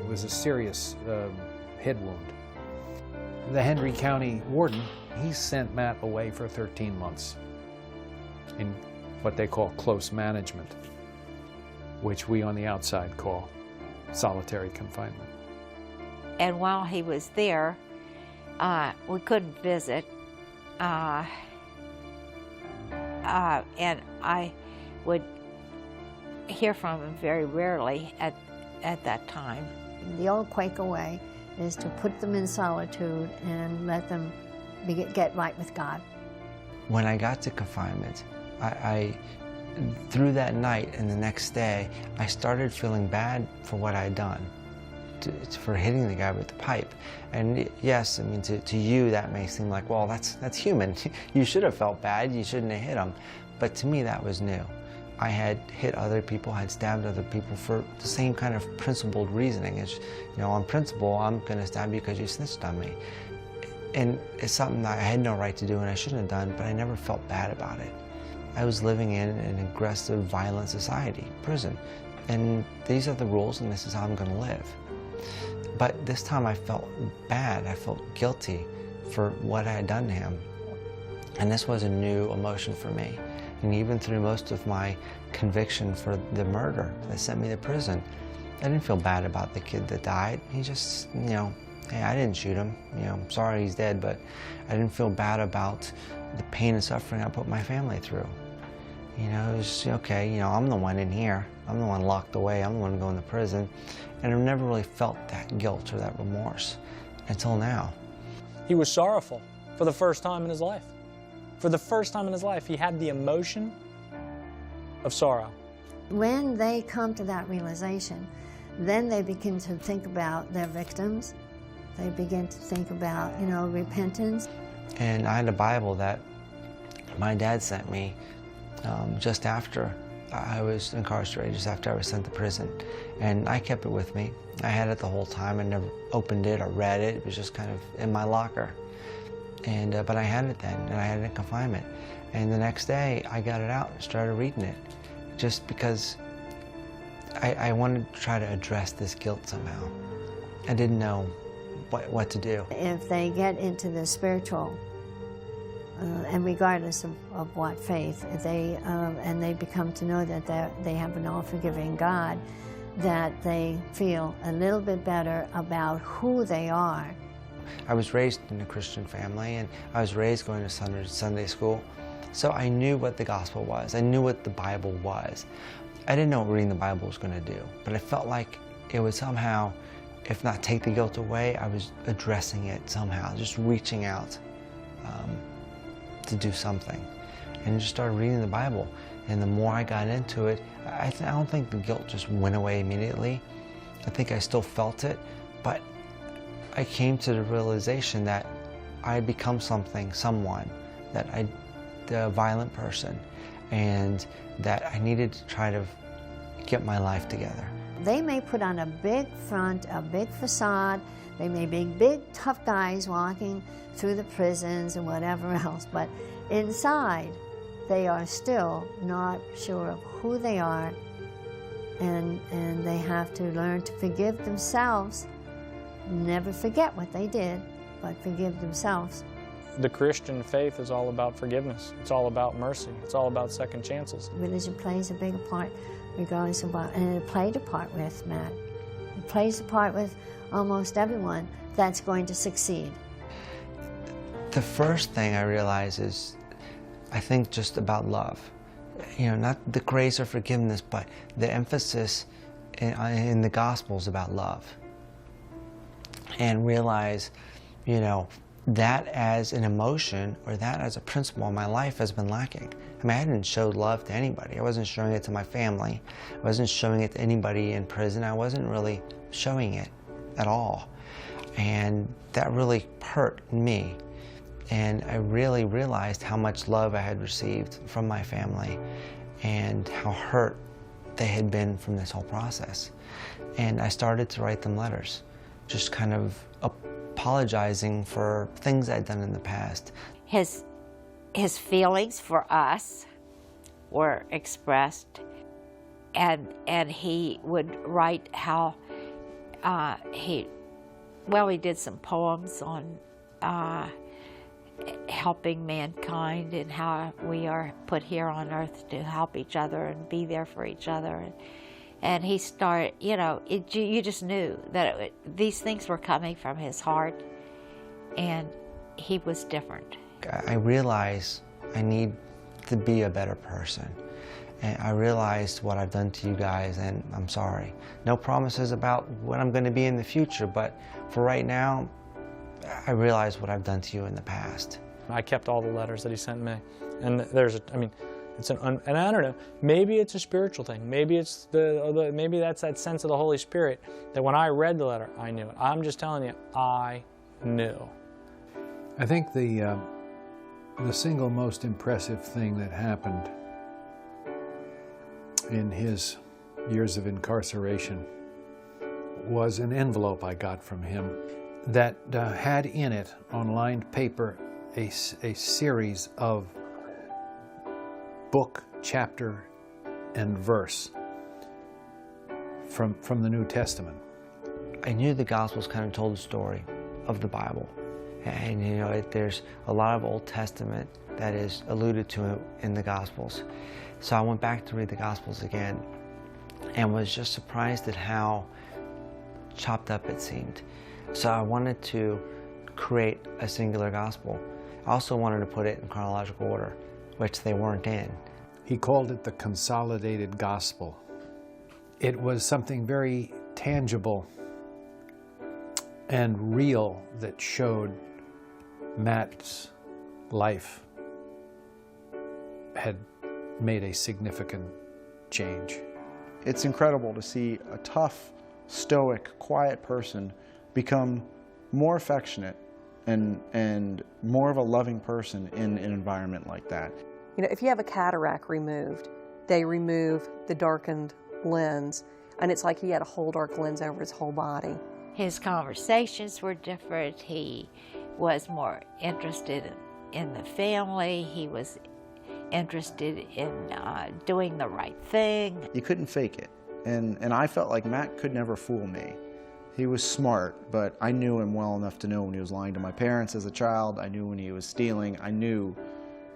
It was a serious head wound. The Henry County warden, he sent Matt away for 13 months in what they call close management, which we on the outside call solitary confinement. And while he was there, we couldn't visit, and I would hear from him very rarely at that time. The old Quaker way is to put them in solitude and let them get right with God. When I got to confinement, through that night and the next day, I started feeling bad for what I had done, for hitting the guy with the pipe. And yes, I mean, to you that may seem like, well, that's human. You should have felt bad, you shouldn't have hit him. But to me, that was new. I had hit other people, had stabbed other people for the same kind of principled reasoning. It's, you know, on principle, I'm going to stab you because you snitched on me. And it's something that I had no right to do and I shouldn't have done, but I never felt bad about it. I was living in an aggressive, violent society, prison. And these are the rules, and this is how I'm going to live. But this time I felt bad. I felt guilty for what I had done to him. And this was a new emotion for me. And even through most of my conviction for the murder that sent me to prison, I didn't feel bad about the kid that died. He just, you know, hey, I didn't shoot him. You know, I'm sorry he's dead, but I didn't feel bad about the pain and suffering I put my family through. You know, it was just, okay, you know, I'm the one in here. I'm the one locked away. I'm the one going to prison. And I've never really felt that guilt or that remorse until now. He was sorrowful for the first time in his life. For the first time in his life, he had the emotion of sorrow. When they come to that realization, then they begin to think about their victims. They begin to think about, you know, repentance. And I had a Bible that my dad sent me just after I was incarcerated, just after I was sent to prison. And I kept it with me. I had it the whole time. I never opened it or read it. It was just kind of in my locker. And but I had it then, and I had it in confinement. And the next day, I got it out and started reading it, just because I wanted to try to address this guilt somehow. I didn't know what to do. If they get into the spiritual, and regardless of what faith, and they become to know that they have an all-forgiving God, that they feel a little bit better about who they are. I was raised in a Christian family, and I was raised going to Sunday school, so I knew what the gospel was. I knew what the Bible was. I didn't know what reading the Bible was going to do, but I felt like it would somehow, if not take the guilt away, I was addressing it somehow, just reaching out to do something. And I just started reading the Bible, and the more I got into it, I don't think the guilt just went away immediately. I think I still felt it, but I came to the realization that I had become someone, that a violent person, and that I needed to try to get my life together. They may put on a big front, a big facade. They may be big, tough guys walking through the prisons and whatever else, but inside, they are still not sure of who they are, and they have to learn to forgive themselves. Never forget what they did, but forgive themselves. The Christian faith is all about forgiveness. It's all about mercy. It's all about second chances. Religion plays a bigger part, regardless of what, and it played a part with Matt. It plays a part with almost everyone that's going to succeed. The first thing I realized is, I think, just about love. You know, not the grace or forgiveness, but the emphasis in the Gospels about love. And realize, you know, that as an emotion or that as a principle in my life has been lacking. I mean, I hadn't showed love to anybody. I wasn't showing it to my family. I wasn't showing it to anybody in prison. I wasn't really showing it at all. And that really hurt me. And I really realized how much love I had received from my family and how hurt they had been from this whole process. And I started to write them letters, just kind of apologizing for things I'd done in the past. His feelings for us were expressed, and he would write how he did some poems on helping mankind and how we are put here on earth to help each other and be there for each other. And he started, you know, you just knew that these things were coming from his heart, and he was different. I realized I need to be a better person. And I realized what I've done to you guys, and I'm sorry. No promises about what I'm going to be in the future, but for right now, I realize what I've done to you in the past. I kept all the letters that he sent me. And it's and I don't know, maybe it's a spiritual thing. Maybe it's maybe that's that sense of the Holy Spirit that when I read the letter, I knew it. I'm just telling you, I knew. I think the single most impressive thing that happened in his years of incarceration was an envelope I got from him that had in it, on lined paper, a series of book, chapter, and verse from the New Testament. I knew the Gospels kind of told the story of the Bible. And you know, there's a lot of Old Testament that is alluded to in the Gospels. So I went back to read the Gospels again and was just surprised at how chopped up it seemed. So I wanted to create a singular gospel. I also wanted to put it in chronological order, which they weren't in. He called it the consolidated gospel. It was something very tangible and real that showed Matt's life had made a significant change. It's incredible to see a tough, stoic, quiet person become more affectionate and more of a loving person in an environment like that. You know, if you have a cataract removed, they remove the darkened lens, and it's like he had a whole dark lens over his whole body. His conversations were different. He was more interested in the family. He was interested in doing the right thing. You couldn't fake it. And I felt like Matt could never fool me. He was smart, but I knew him well enough to know when he was lying to my parents as a child. I knew when he was stealing. I knew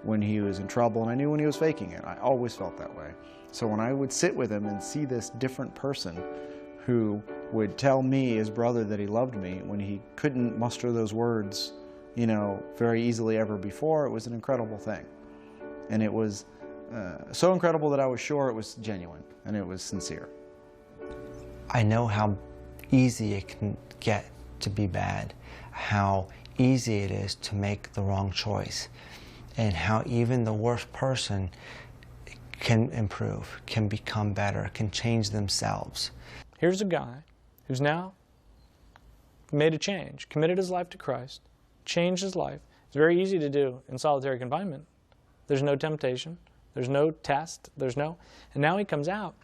when he was in trouble, and I knew when he was faking it. I always felt that way. So when I would sit with him and see this different person who would tell me, his brother, that he loved me when he couldn't muster those words, you know, very easily ever before, it was an incredible thing. And it was so incredible that I was sure it was genuine and it was sincere. I know how easy it can get to be bad, how easy it is to make the wrong choice, and how even the worst person can improve, can become better, can change themselves. Here's a guy who's now made a change, committed his life to Christ, changed his life. It's very easy to do in solitary confinement. There's no temptation, there's no test, and now he comes out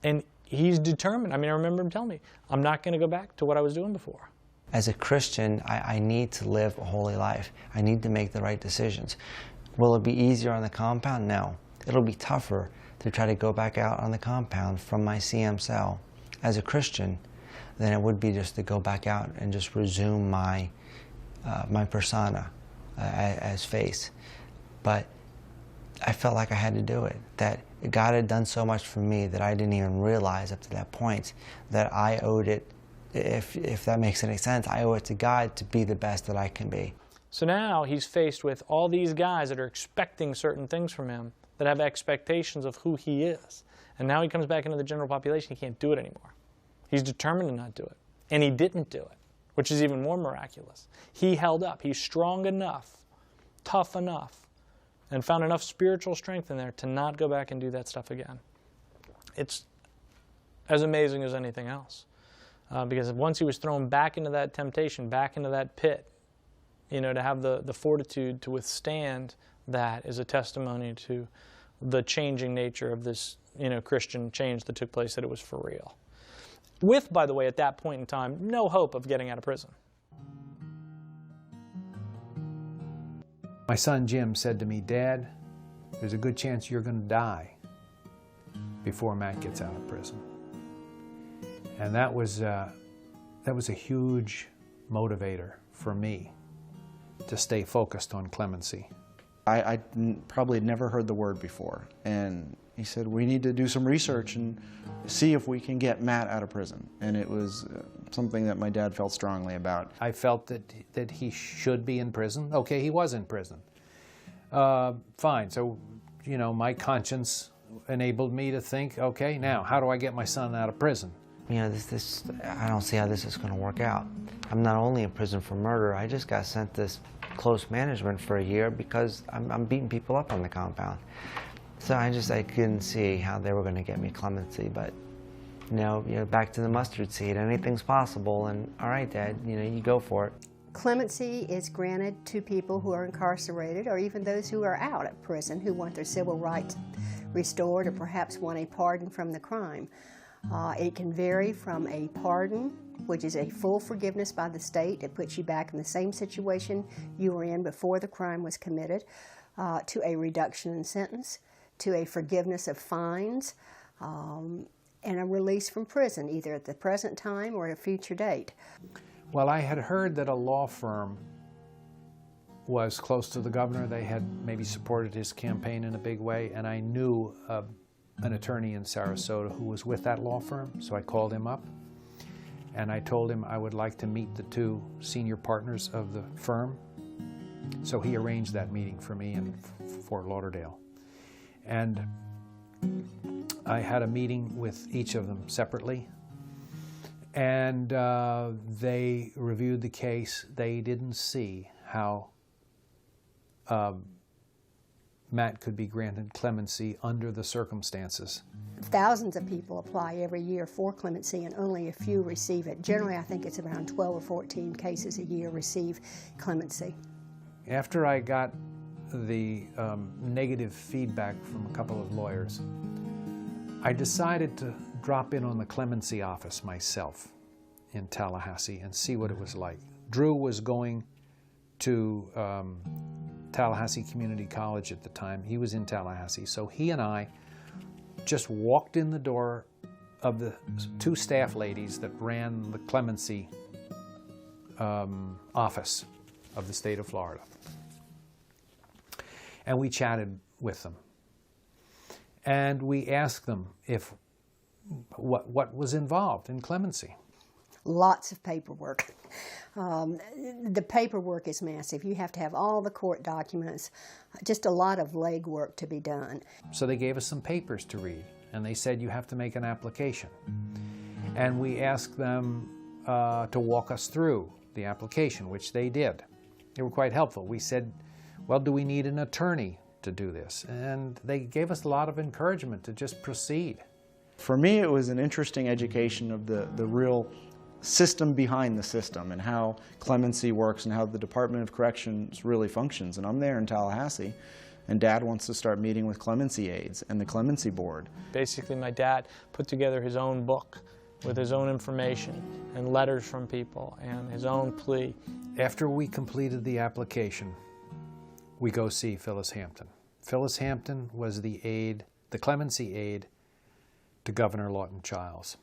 and he's determined. I mean, I remember him telling me, I'm not going to go back to what I was doing before. As a Christian, I need to live a holy life. I need to make the right decisions. Will it be easier on the compound? No. It'll be tougher to try to go back out on the compound from my CM cell as a Christian than it would be just to go back out and just resume my persona as face. But I felt like I had to do it, that God had done so much for me that I didn't even realize up to that point that I owed it, if that makes any sense, I owe it to God to be the best that I can be. So now he's faced with all these guys that are expecting certain things from him, that have expectations of who he is. And now he comes back into the general population, he can't do it anymore. He's determined to not do it. And he didn't do it, which is even more miraculous. He held up. He's strong enough, tough enough, and found enough spiritual strength in there to not go back and do that stuff again. It's as amazing as anything else. Because once he was thrown back into that temptation, back into that pit, you know, to have the fortitude to withstand that is a testimony to the changing nature of this, you know, Christian change that took place, that it was for real. With, by the way, at that point in time, no hope of getting out of prison. My son Jim said to me, Dad, there's a good chance you're going to die before Matt gets out of prison. And that was a huge motivator for me to stay focused on clemency. I probably had never heard the word before, and he said, we need to do some research and see if we can get Matt out of prison. And it was something that my dad felt strongly about. I felt that he should be in prison. Okay, he was in prison. Fine, so, you know, my conscience enabled me to think, okay, now, how do I get my son out of prison? You know, I don't see how this is going to work out. I'm not only in prison for murder, I just got sent to close management for a year because I'm beating people up on the compound. So I couldn't see how they were going to get me clemency, but you know, back to the mustard seed, anything's possible, and all right, Dad, you know, you go for it. Clemency is granted to people who are incarcerated or even those who are out of prison who want their civil rights restored or perhaps want a pardon from the crime. It can vary from a pardon, which is a full forgiveness by the state. It puts you back in the same situation you were in before the crime was committed, to a reduction in sentence, to a forgiveness of fines and a release from prison, either at the present time or at a future date. Well, I had heard that a law firm was close to the governor. They had maybe supported his campaign in a big way, and I knew an attorney in Sarasota who was with that law firm, so I called him up and I told him I would like to meet the two senior partners of the firm. So he arranged that meeting for me in Fort Lauderdale. And I had a meeting with each of them separately, and they reviewed the case. They didn't see how Matt could be granted clemency under the circumstances. Thousands of people apply every year for clemency and only a few receive it. Generally, I think it's around 12 or 14 cases a year receive clemency. After I got the negative feedback from a couple of lawyers, I decided to drop in on the clemency office myself in Tallahassee and see what it was like. Drew was going to Tallahassee Community College at the time. He was in Tallahassee, so he and I just walked in the door of the two staff ladies that ran the clemency office of the state of Florida. And we chatted with them. And we asked them if what was involved in clemency. Lots of paperwork. The paperwork is massive. You have to have all the court documents, just a lot of legwork to be done. So they gave us some papers to read, and they said you have to make an application. And we asked them to walk us through the application, which they did. They were quite helpful. We said, well, do we need an attorney to do this? And they gave us a lot of encouragement to just proceed. For me, it was an interesting education of the real system behind the system and how clemency works and how the Department of Corrections really functions. And I'm there in Tallahassee, and Dad wants to start meeting with clemency aides and the clemency board. Basically, my dad put together his own book with his own information and letters from people and his own plea. After we completed the application, we go see Phyllis Hampton. Phyllis Hampton was the aide, the clemency aide to Governor Lawton Chiles.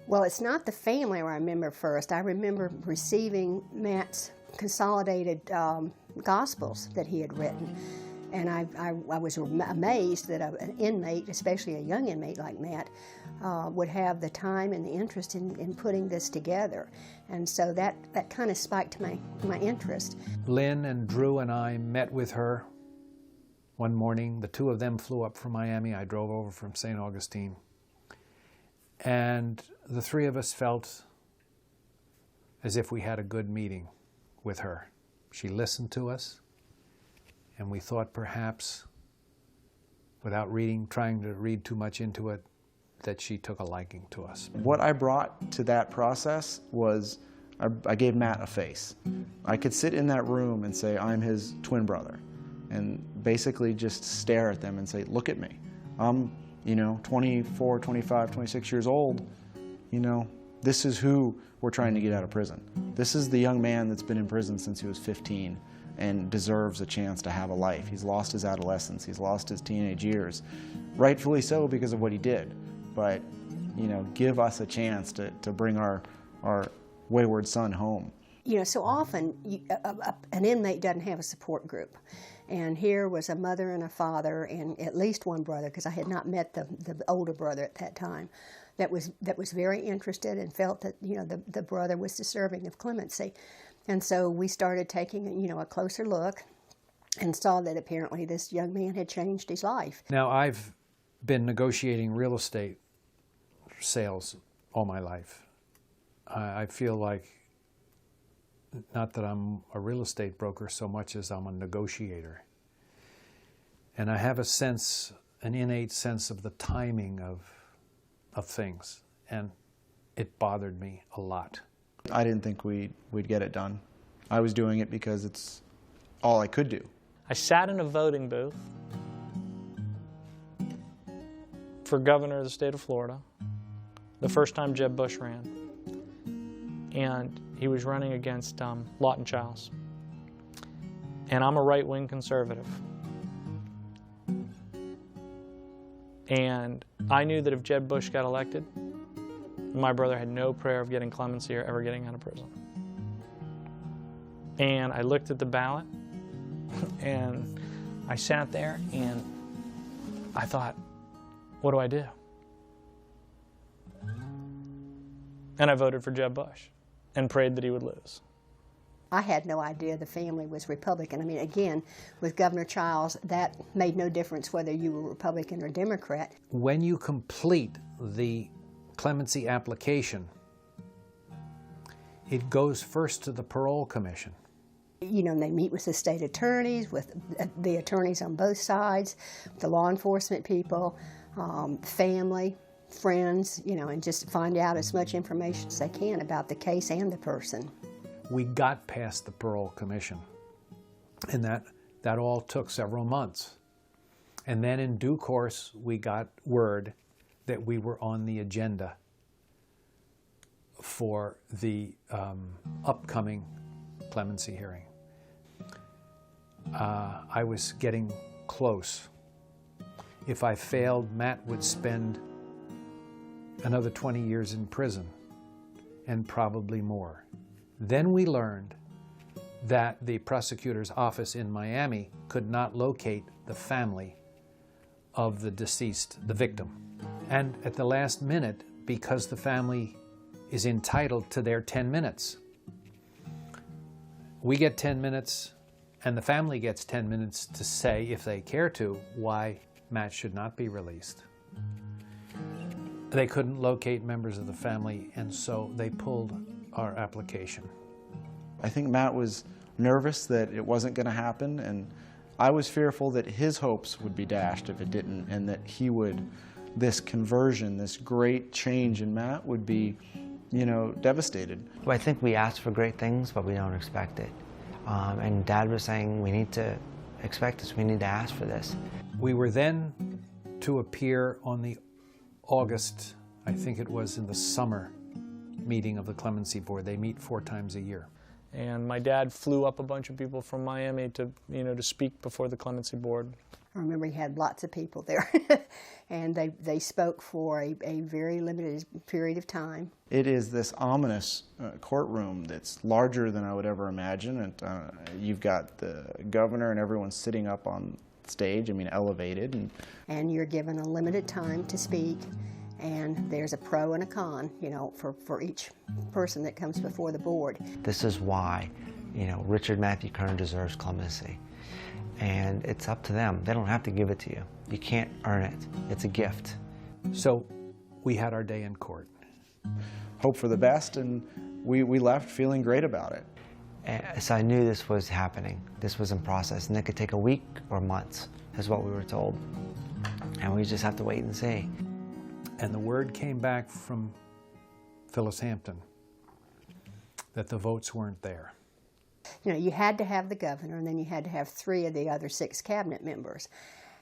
Well, it's not the family I remember first. I remember receiving Matt's consolidated Gospels that he had written. And I was amazed that an inmate, especially a young inmate like Matt, would have the time and the interest in putting this together. And so that kind of spiked my interest. Lynn and Drew and I met with her one morning. The two of them flew up from Miami. I drove over from St. Augustine. And the three of us felt as if we had a good meeting with her. She listened to us, and we thought perhaps, without trying to read too much into it, that she took a liking to us. What I brought to that process was I gave Matt a face. I could sit in that room and say, I'm his twin brother, and basically just stare at them and say, look at me. I'm 24, 25, 26 years old. This is who we're trying to get out of prison. This is the young man that's been in prison since he was 15 and deserves a chance to have a life. He's lost his adolescence. He's lost his teenage years. Rightfully so because of what he did. But, give us a chance to bring our wayward son home. So often an inmate doesn't have a support group. And here was a mother and a father and at least one brother, because I had not met the older brother at that time, that was very interested and felt that the brother was deserving of clemency. And so we started taking a closer look and saw that apparently this young man had changed his life. Now, I've been negotiating real estate sales all my life. I feel like, not that I'm a real estate broker so much as I'm a negotiator. And I have an innate sense of the timing of things, and it bothered me a lot. I didn't think we'd get it done. I was doing it because it's all I could do. I sat in a voting booth for governor of the state of Florida the first time Jeb Bush ran. And he was running against Lawton Chiles. And I'm a right-wing conservative. And I knew that if Jeb Bush got elected, my brother had no prayer of getting clemency or ever getting out of prison. And I looked at the ballot, and I sat there, and I thought, what do I do? And I voted for Jeb Bush and prayed that he would lose. I had no idea the family was Republican. I mean, again, with Governor Childs, that made no difference whether you were Republican or Democrat. When you complete the clemency application, it goes first to the parole commission. You know, and they meet with the state attorneys, with the attorneys on both sides, the law enforcement people, family, friends, you know, and just find out as much information as they can about the case and the person. We got past the parole commission, and that all took several months. And then in due course, we got word that we were on the agenda for the upcoming clemency hearing. I was getting close. If I failed, Matt would spend another 20 years in prison, and probably more. Then we learned that the prosecutor's office in Miami could not locate the family of the deceased, the victim. And at the last minute, because the family is entitled to their 10 minutes, we get 10 minutes, and the family gets 10 minutes to say, if they care to, why Matt should not be released. They couldn't locate members of the family, and so they pulled our application. I think Matt was nervous that it wasn't going to happen, and I was fearful that his hopes would be dashed if it didn't, and that he would, this conversion, this great change in Matt would be, you know, devastated. Well, I think we ask for great things, but we don't expect it. And Dad was saying, we need to expect this, we need to ask for this. We were then to appear on the August, I think it was in the summer, meeting of the Clemency Board. They meet 4 times a year. And my dad flew up a bunch of people from Miami to, you know, to speak before the Clemency Board. I remember he had lots of people there, and they spoke for a very limited period of time. It is this ominous courtroom that's larger than I would ever imagine. And you've got the governor and everyone sitting up on stage, I mean elevated. And you're given a limited time to speak, and there's a pro and a con, you know, for each person that comes before the board. This is why, you know, Richard Matthew Kern deserves clemency. And it's up to them. They don't have to give it to you. You can't earn it. It's a gift. So we had our day in court. Hope for the best, and we left feeling great about it. So I knew this was happening. This was in process, and it could take a week or months, is what we were told. And we just have to wait and see. And the word came back from Phyllis Hampton that the votes weren't there. You know, you had to have the governor, and then you had to have 3 of the other 6 cabinet members.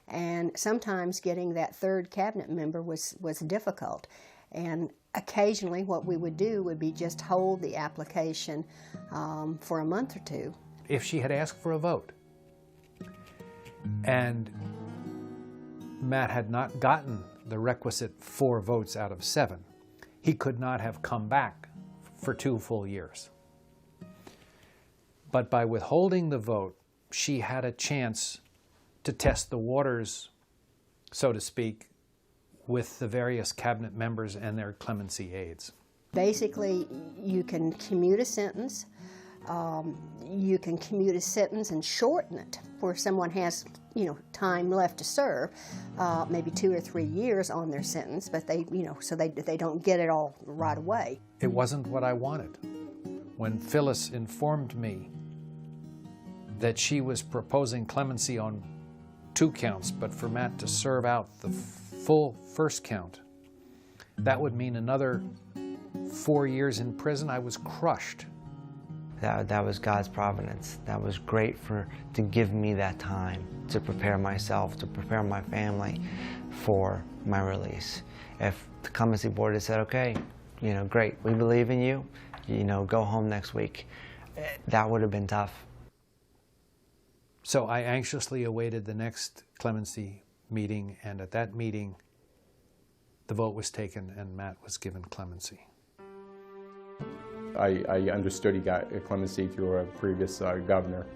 And sometimes getting that 3rd cabinet member was difficult. And occasionally what we would do would be just hold the application for a month or 2. If she had asked for a vote, and Matt had not gotten the requisite 4 votes out of 7, he could not have come back for 2 full years. But by withholding the vote, she had a chance to test the waters, so to speak, with the various cabinet members and their clemency aides. Basically, you can commute a sentence. You can commute a sentence and shorten it where someone has, you know, time left to serve, maybe 2 or 3 years on their sentence, but they, you know, so they don't get it all right away. It wasn't what I wanted. When Phyllis informed me that she was proposing clemency on 2 counts, but for Matt to serve out the full 1st count, that would mean another 4 years in prison. I was crushed. That was God's providence. That was great to give me that time to prepare myself, to prepare my family for my release. If the Clemency Board had said, okay, you know, great, we believe in you, you know, go home next week, that would have been tough. So I anxiously awaited the next clemency meeting, and at that meeting, the vote was taken and Matt was given clemency. I understood he got clemency through a previous governor,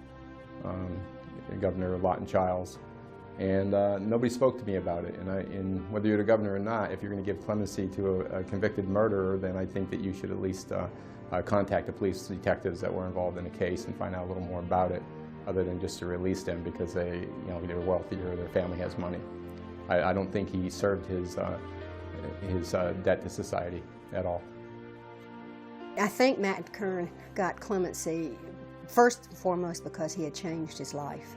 Governor Lawton Childs, and nobody spoke to me about it. And whether you're the governor or not, if you're going to give clemency to a convicted murderer, then I think that you should at least contact the police detectives that were involved in the case and find out a little more about it, other than just to release them because they're wealthy or their family has money. I don't think he served his debt to society at all. I think Matt Kern got clemency first and foremost because he had changed his life.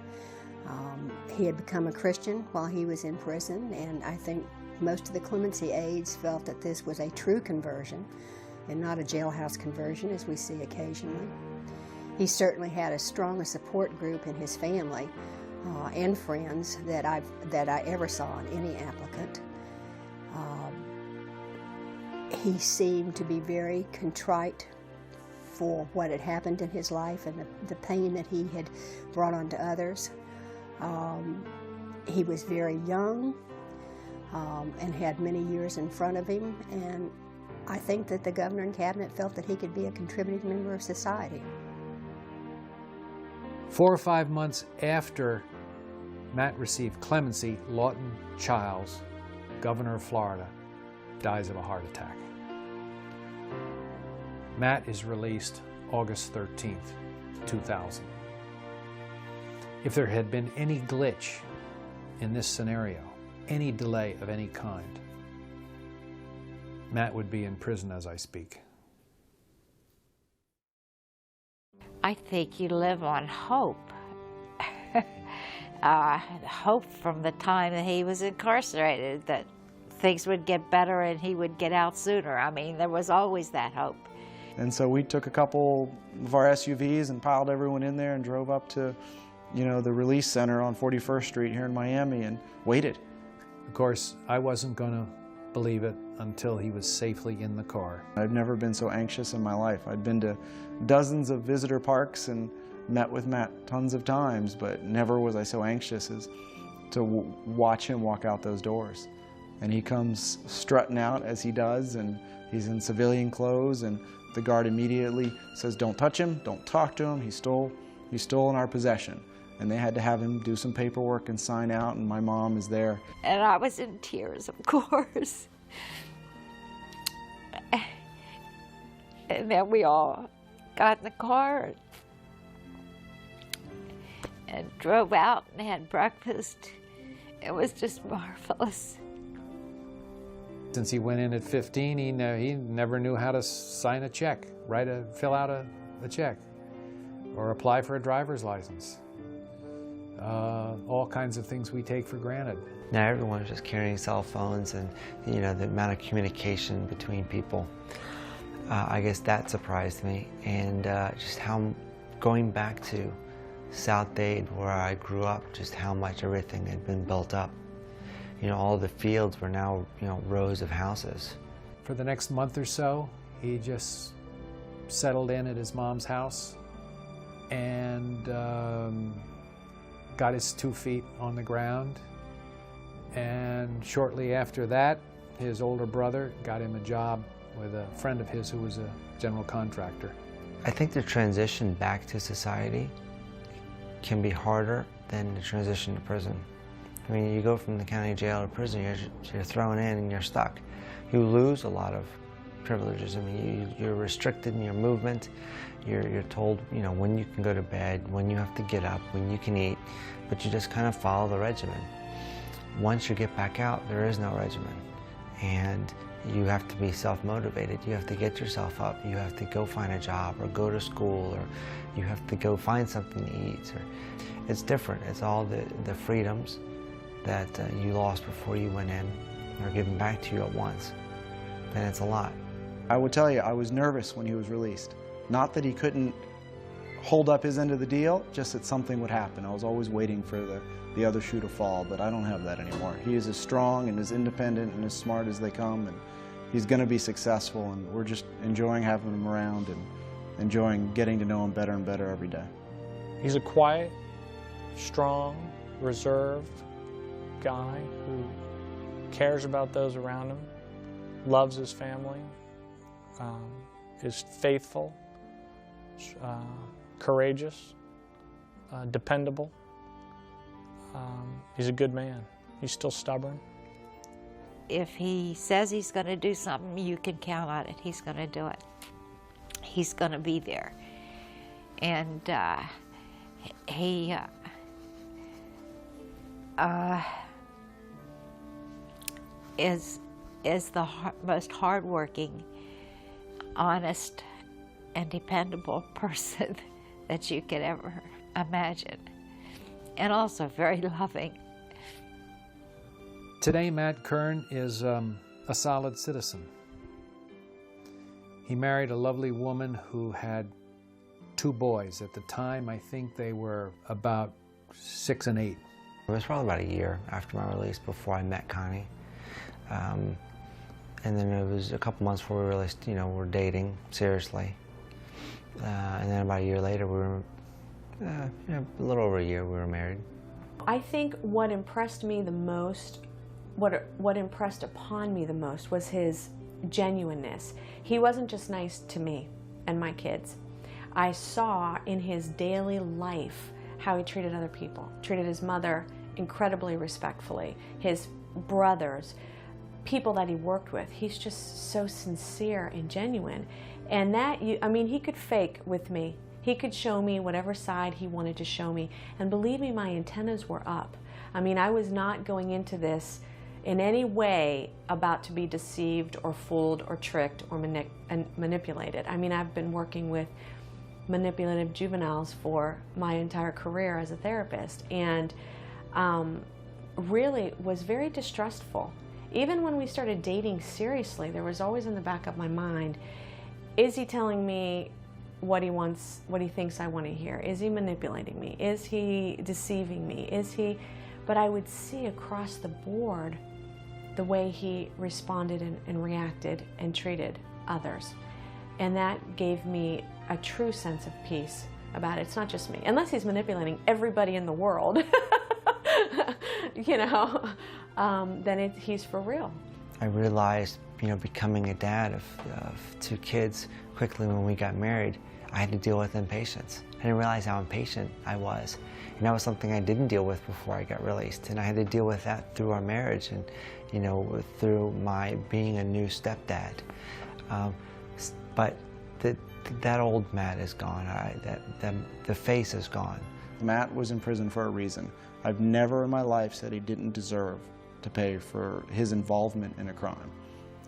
He had become a Christian while he was in prison, and I think most of the clemency aides felt that this was a true conversion and not a jailhouse conversion as we see occasionally. He certainly had as strong a support group in his family and friends that I ever saw in any applicant. He seemed to be very contrite for what had happened in his life and the pain that he had brought onto others. He was very young and had many years in front of him, and I think that the governor and cabinet felt that he could be a contributing member of society. 4 or 5 months after Matt received clemency, Lawton Childs, governor of Florida, dies of a heart attack. Matt is released August 13th, 2000. If there had been any glitch in this scenario, any delay of any kind, Matt would be in prison as I speak. I think you live on hope. Hope from the time that he was incarcerated that things would get better and he would get out sooner. I mean, there was always that hope. And so we took a couple of our SUVs and piled everyone in there and drove up to, the release center on 41st Street here in Miami and waited. Of course, I wasn't going to believe it until he was safely in the car. I've never been so anxious in my life. I'd been to dozens of visitor parks and met with Matt tons of times, but never was I so anxious as to watch him walk out those doors. And he comes strutting out as he does, and he's in civilian clothes, and the guard immediately says, "Don't touch him, don't talk to him, he's still in our possession." And they had to have him do some paperwork and sign out, and my mom is there. And I was in tears, of course. And then we all got in the car and drove out and had breakfast. It was just marvelous. Since he went in at 15, he never knew how to sign a check, fill out a check, or apply for a driver's license. All kinds of things we take for granted. Now everyone's just carrying cell phones, and the amount of communication between people. I guess that surprised me, and just how, going back to South Dade where I grew up, just how much everything had been built up. All the fields were now, rows of houses. For the next month or so, he just settled in at his mom's house and got his 2 feet on the ground. And shortly after that, his older brother got him a job with a friend of his who was a general contractor. I think the transition back to society can be harder than the transition to prison. I mean, you go from the county jail to prison, you're thrown in and you're stuck. You lose a lot of privileges. I mean, you're restricted in your movement. You're told, when you can go to bed, when you have to get up, when you can eat, but you just kind of follow the regimen. Once you get back out, there is no regimen. And you have to be self-motivated. You have to get yourself up. You have to go find a job or go to school, or you have to go find something to eat. It's different. It's all the freedoms that you lost before you went in are given back to you at once. And it's a lot. I will tell you, I was nervous when he was released. Not that he couldn't hold up his end of the deal, just that something would happen. I was always waiting for the other shoe to fall, but I don't have that anymore. He is as strong and as independent and as smart as they come, and he's going to be successful, and we're just enjoying having him around and enjoying getting to know him better and better every day. He's a quiet, strong, reserved guy who cares about those around him, loves his family, is faithful, courageous, dependable. He's a good man. He's still stubborn. If he says he's going to do something, you can count on it. He's going to do it. He's going to be there. And he is the most hardworking, honest, and dependable person that you could ever imagine. And also very loving. Today, Matt Kern is a solid citizen. He married a lovely woman who had 2 boys. At the time, I think they were about 6 and 8. It was probably about a year after my release before I met Connie. And then it was a couple months before we realized, we're dating seriously. And then about a year later, we were, a little over a year, we were married. I think what impressed me the most, what impressed upon me the most was his genuineness. He wasn't just nice to me and my kids. I saw in his daily life how he treated other people, treated his mother incredibly respectfully, his brothers, people that he worked with. He's just so sincere and genuine. And that, he could fake with me. He could show me whatever side he wanted to show me. And believe me, my antennas were up. I was not going into this in any way about to be deceived or fooled or tricked or manipulated. I've been working with manipulative juveniles for my entire career as a therapist, and really was very distrustful. Even when we started dating seriously, there was always in the back of my mind, is he telling me what he wants, what he thinks I want to hear? Is he manipulating me? Is he deceiving me? But I would see across the board the way he responded and reacted and treated others. And that gave me a true sense of peace about it. It's not just me. Unless he's manipulating everybody in the world, then he's for real. I realized, becoming a dad of 2 kids quickly when we got married, I had to deal with impatience. I didn't realize how impatient I was. And that was something I didn't deal with before I got released. And I had to deal with that through our marriage and, through my being a new stepdad. But that old Matt is gone. The face is gone. Matt was in prison for a reason. I've never in my life said he didn't deserve to pay for his involvement in a crime.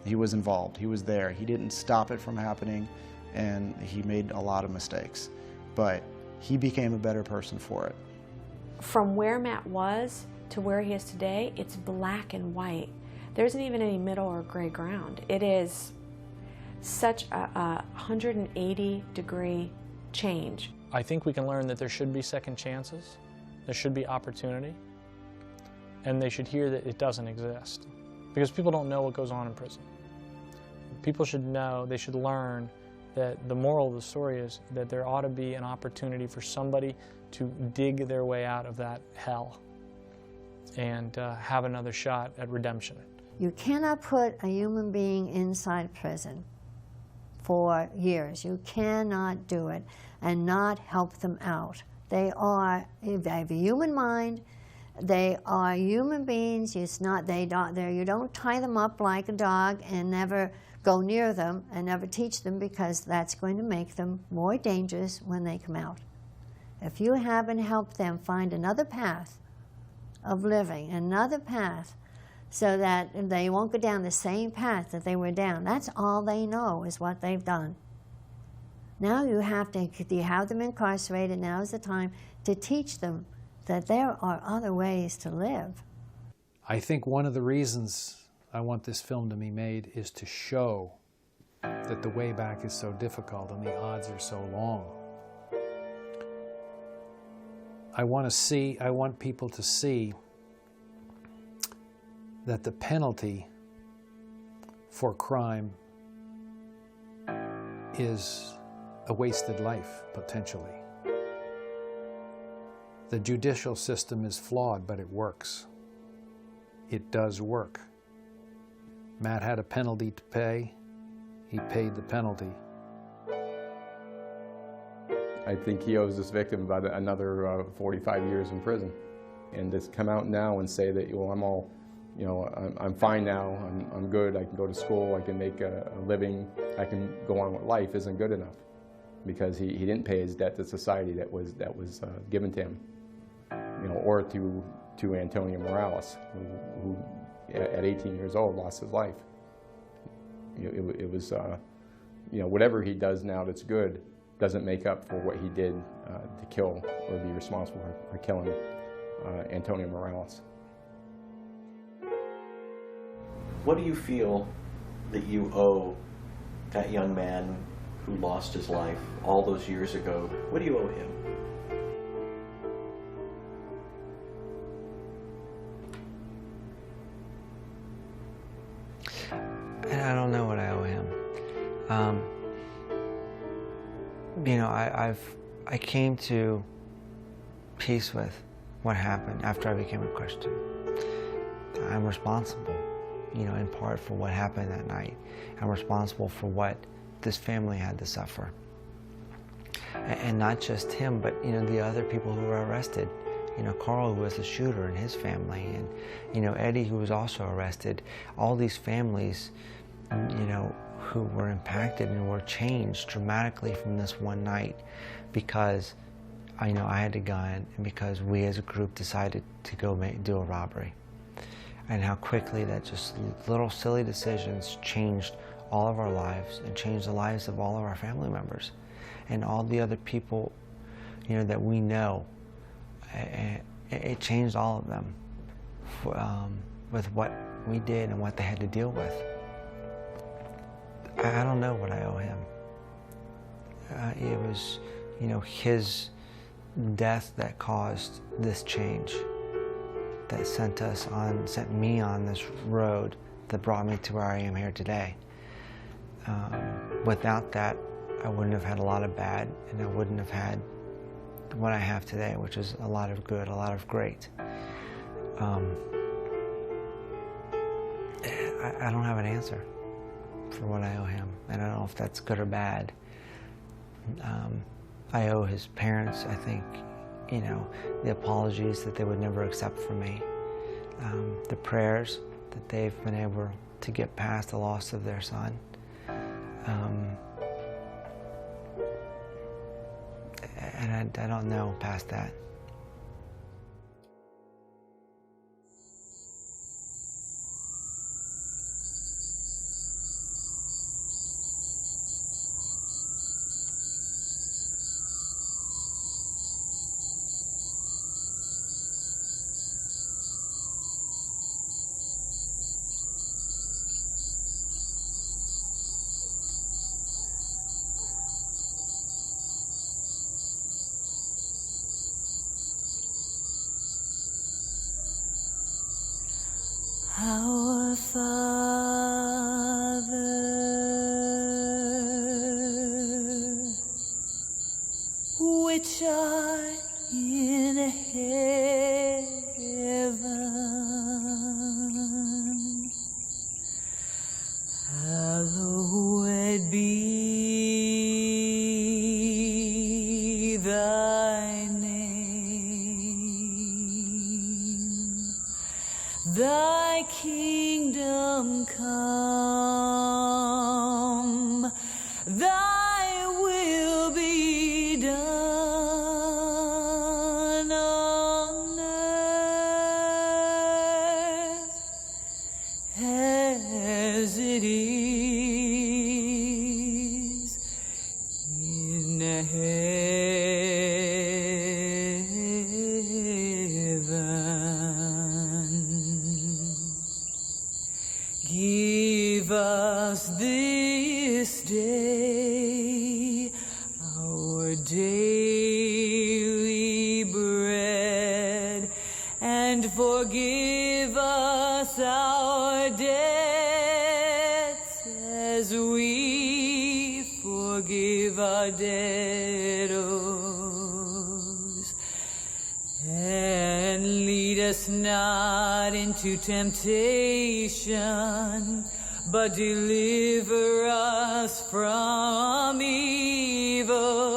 He was involved. He was there. He didn't stop it from happening, and he made a lot of mistakes. But he became a better person for it. From where Matt was to where he is today, it's black and white. There isn't even any middle or gray ground. It is such a 180-degree change. I think we can learn that there should be second chances, there should be opportunity, and they should hear that it doesn't exist. Because people don't know what goes on in prison. People should know, they should learn that the moral of the story is that there ought to be an opportunity for somebody to dig their way out of that hell and have another shot at redemption. You cannot put a human being inside prison for years. You cannot do it and not help them out. They have a human mind. They are human beings. You don't tie them up like a dog and never go near them and never teach them, because that's going to make them more dangerous when they come out. If you haven't helped them find another path of living, another path, so that they won't go down the same path that they were down, that's all they know is what they've done. Now you have them incarcerated. Now is the time to teach them that there are other ways to live. I think one of the reasons I want this film to be made is to show that the way back is so difficult and the odds are so long. I want people to see that the penalty for crime is a wasted life, potentially. The judicial system is flawed, but it works. It does work. Matt had a penalty to pay. He paid the penalty. I think he owes this victim about another 45 years in prison. And to come out now and say that, well, I'm all, you know, I'm fine now, I'm good, I can go to school, I can make a living, I can go on with life, isn't good enough. Because he didn't pay his debt to society that was given to him, you know, or to Antonio Morales, who at 18 years old lost his life. It was, you know, whatever he does now that's good doesn't make up for what he did to kill or be responsible for killing Antonio Morales. What do you feel that you owe that young man who lost his life all those years ago? What do you owe him? And I don't know what I owe him. You know, I came to peace with what happened after I became a Christian. I'm responsible, you know, in part for what happened that night. I'm responsible for what this family had to suffer. And not just him, but, you know, the other people who were arrested. You know, Carl, who was the shooter, and his family, and, you know, Eddie, who was also arrested. All these families, you know, who were impacted and were changed dramatically from this one night because I know I had a gun and because we as a group decided to go do a robbery. And how quickly that just little silly decisions changed all of our lives and changed the lives of all of our family members and all the other people, you know, that we know. It changed all of them with what we did and what they had to deal with. I don't know what I owe him. It was, you know, his death that caused this change, that sent me on this road that brought me to where I am here today. Without that, I wouldn't have had a lot of bad, and I wouldn't have had what I have today, which is a lot of good, a lot of great. I don't have an answer for what I owe him. I don't know if that's good or bad. I owe his parents, I think, you know, the apologies that they would never accept from me, the prayers that they've been able to get past the loss of their son. And I don't know past that. Our Father, which art in heaven, hallowed be thy name. Thy kingdom come, thy will be done on earth as it is in heaven. Give us this day our daily bread, and forgive us our debts as we forgive our debtors. And lead us not into temptation, but deliver us from evil.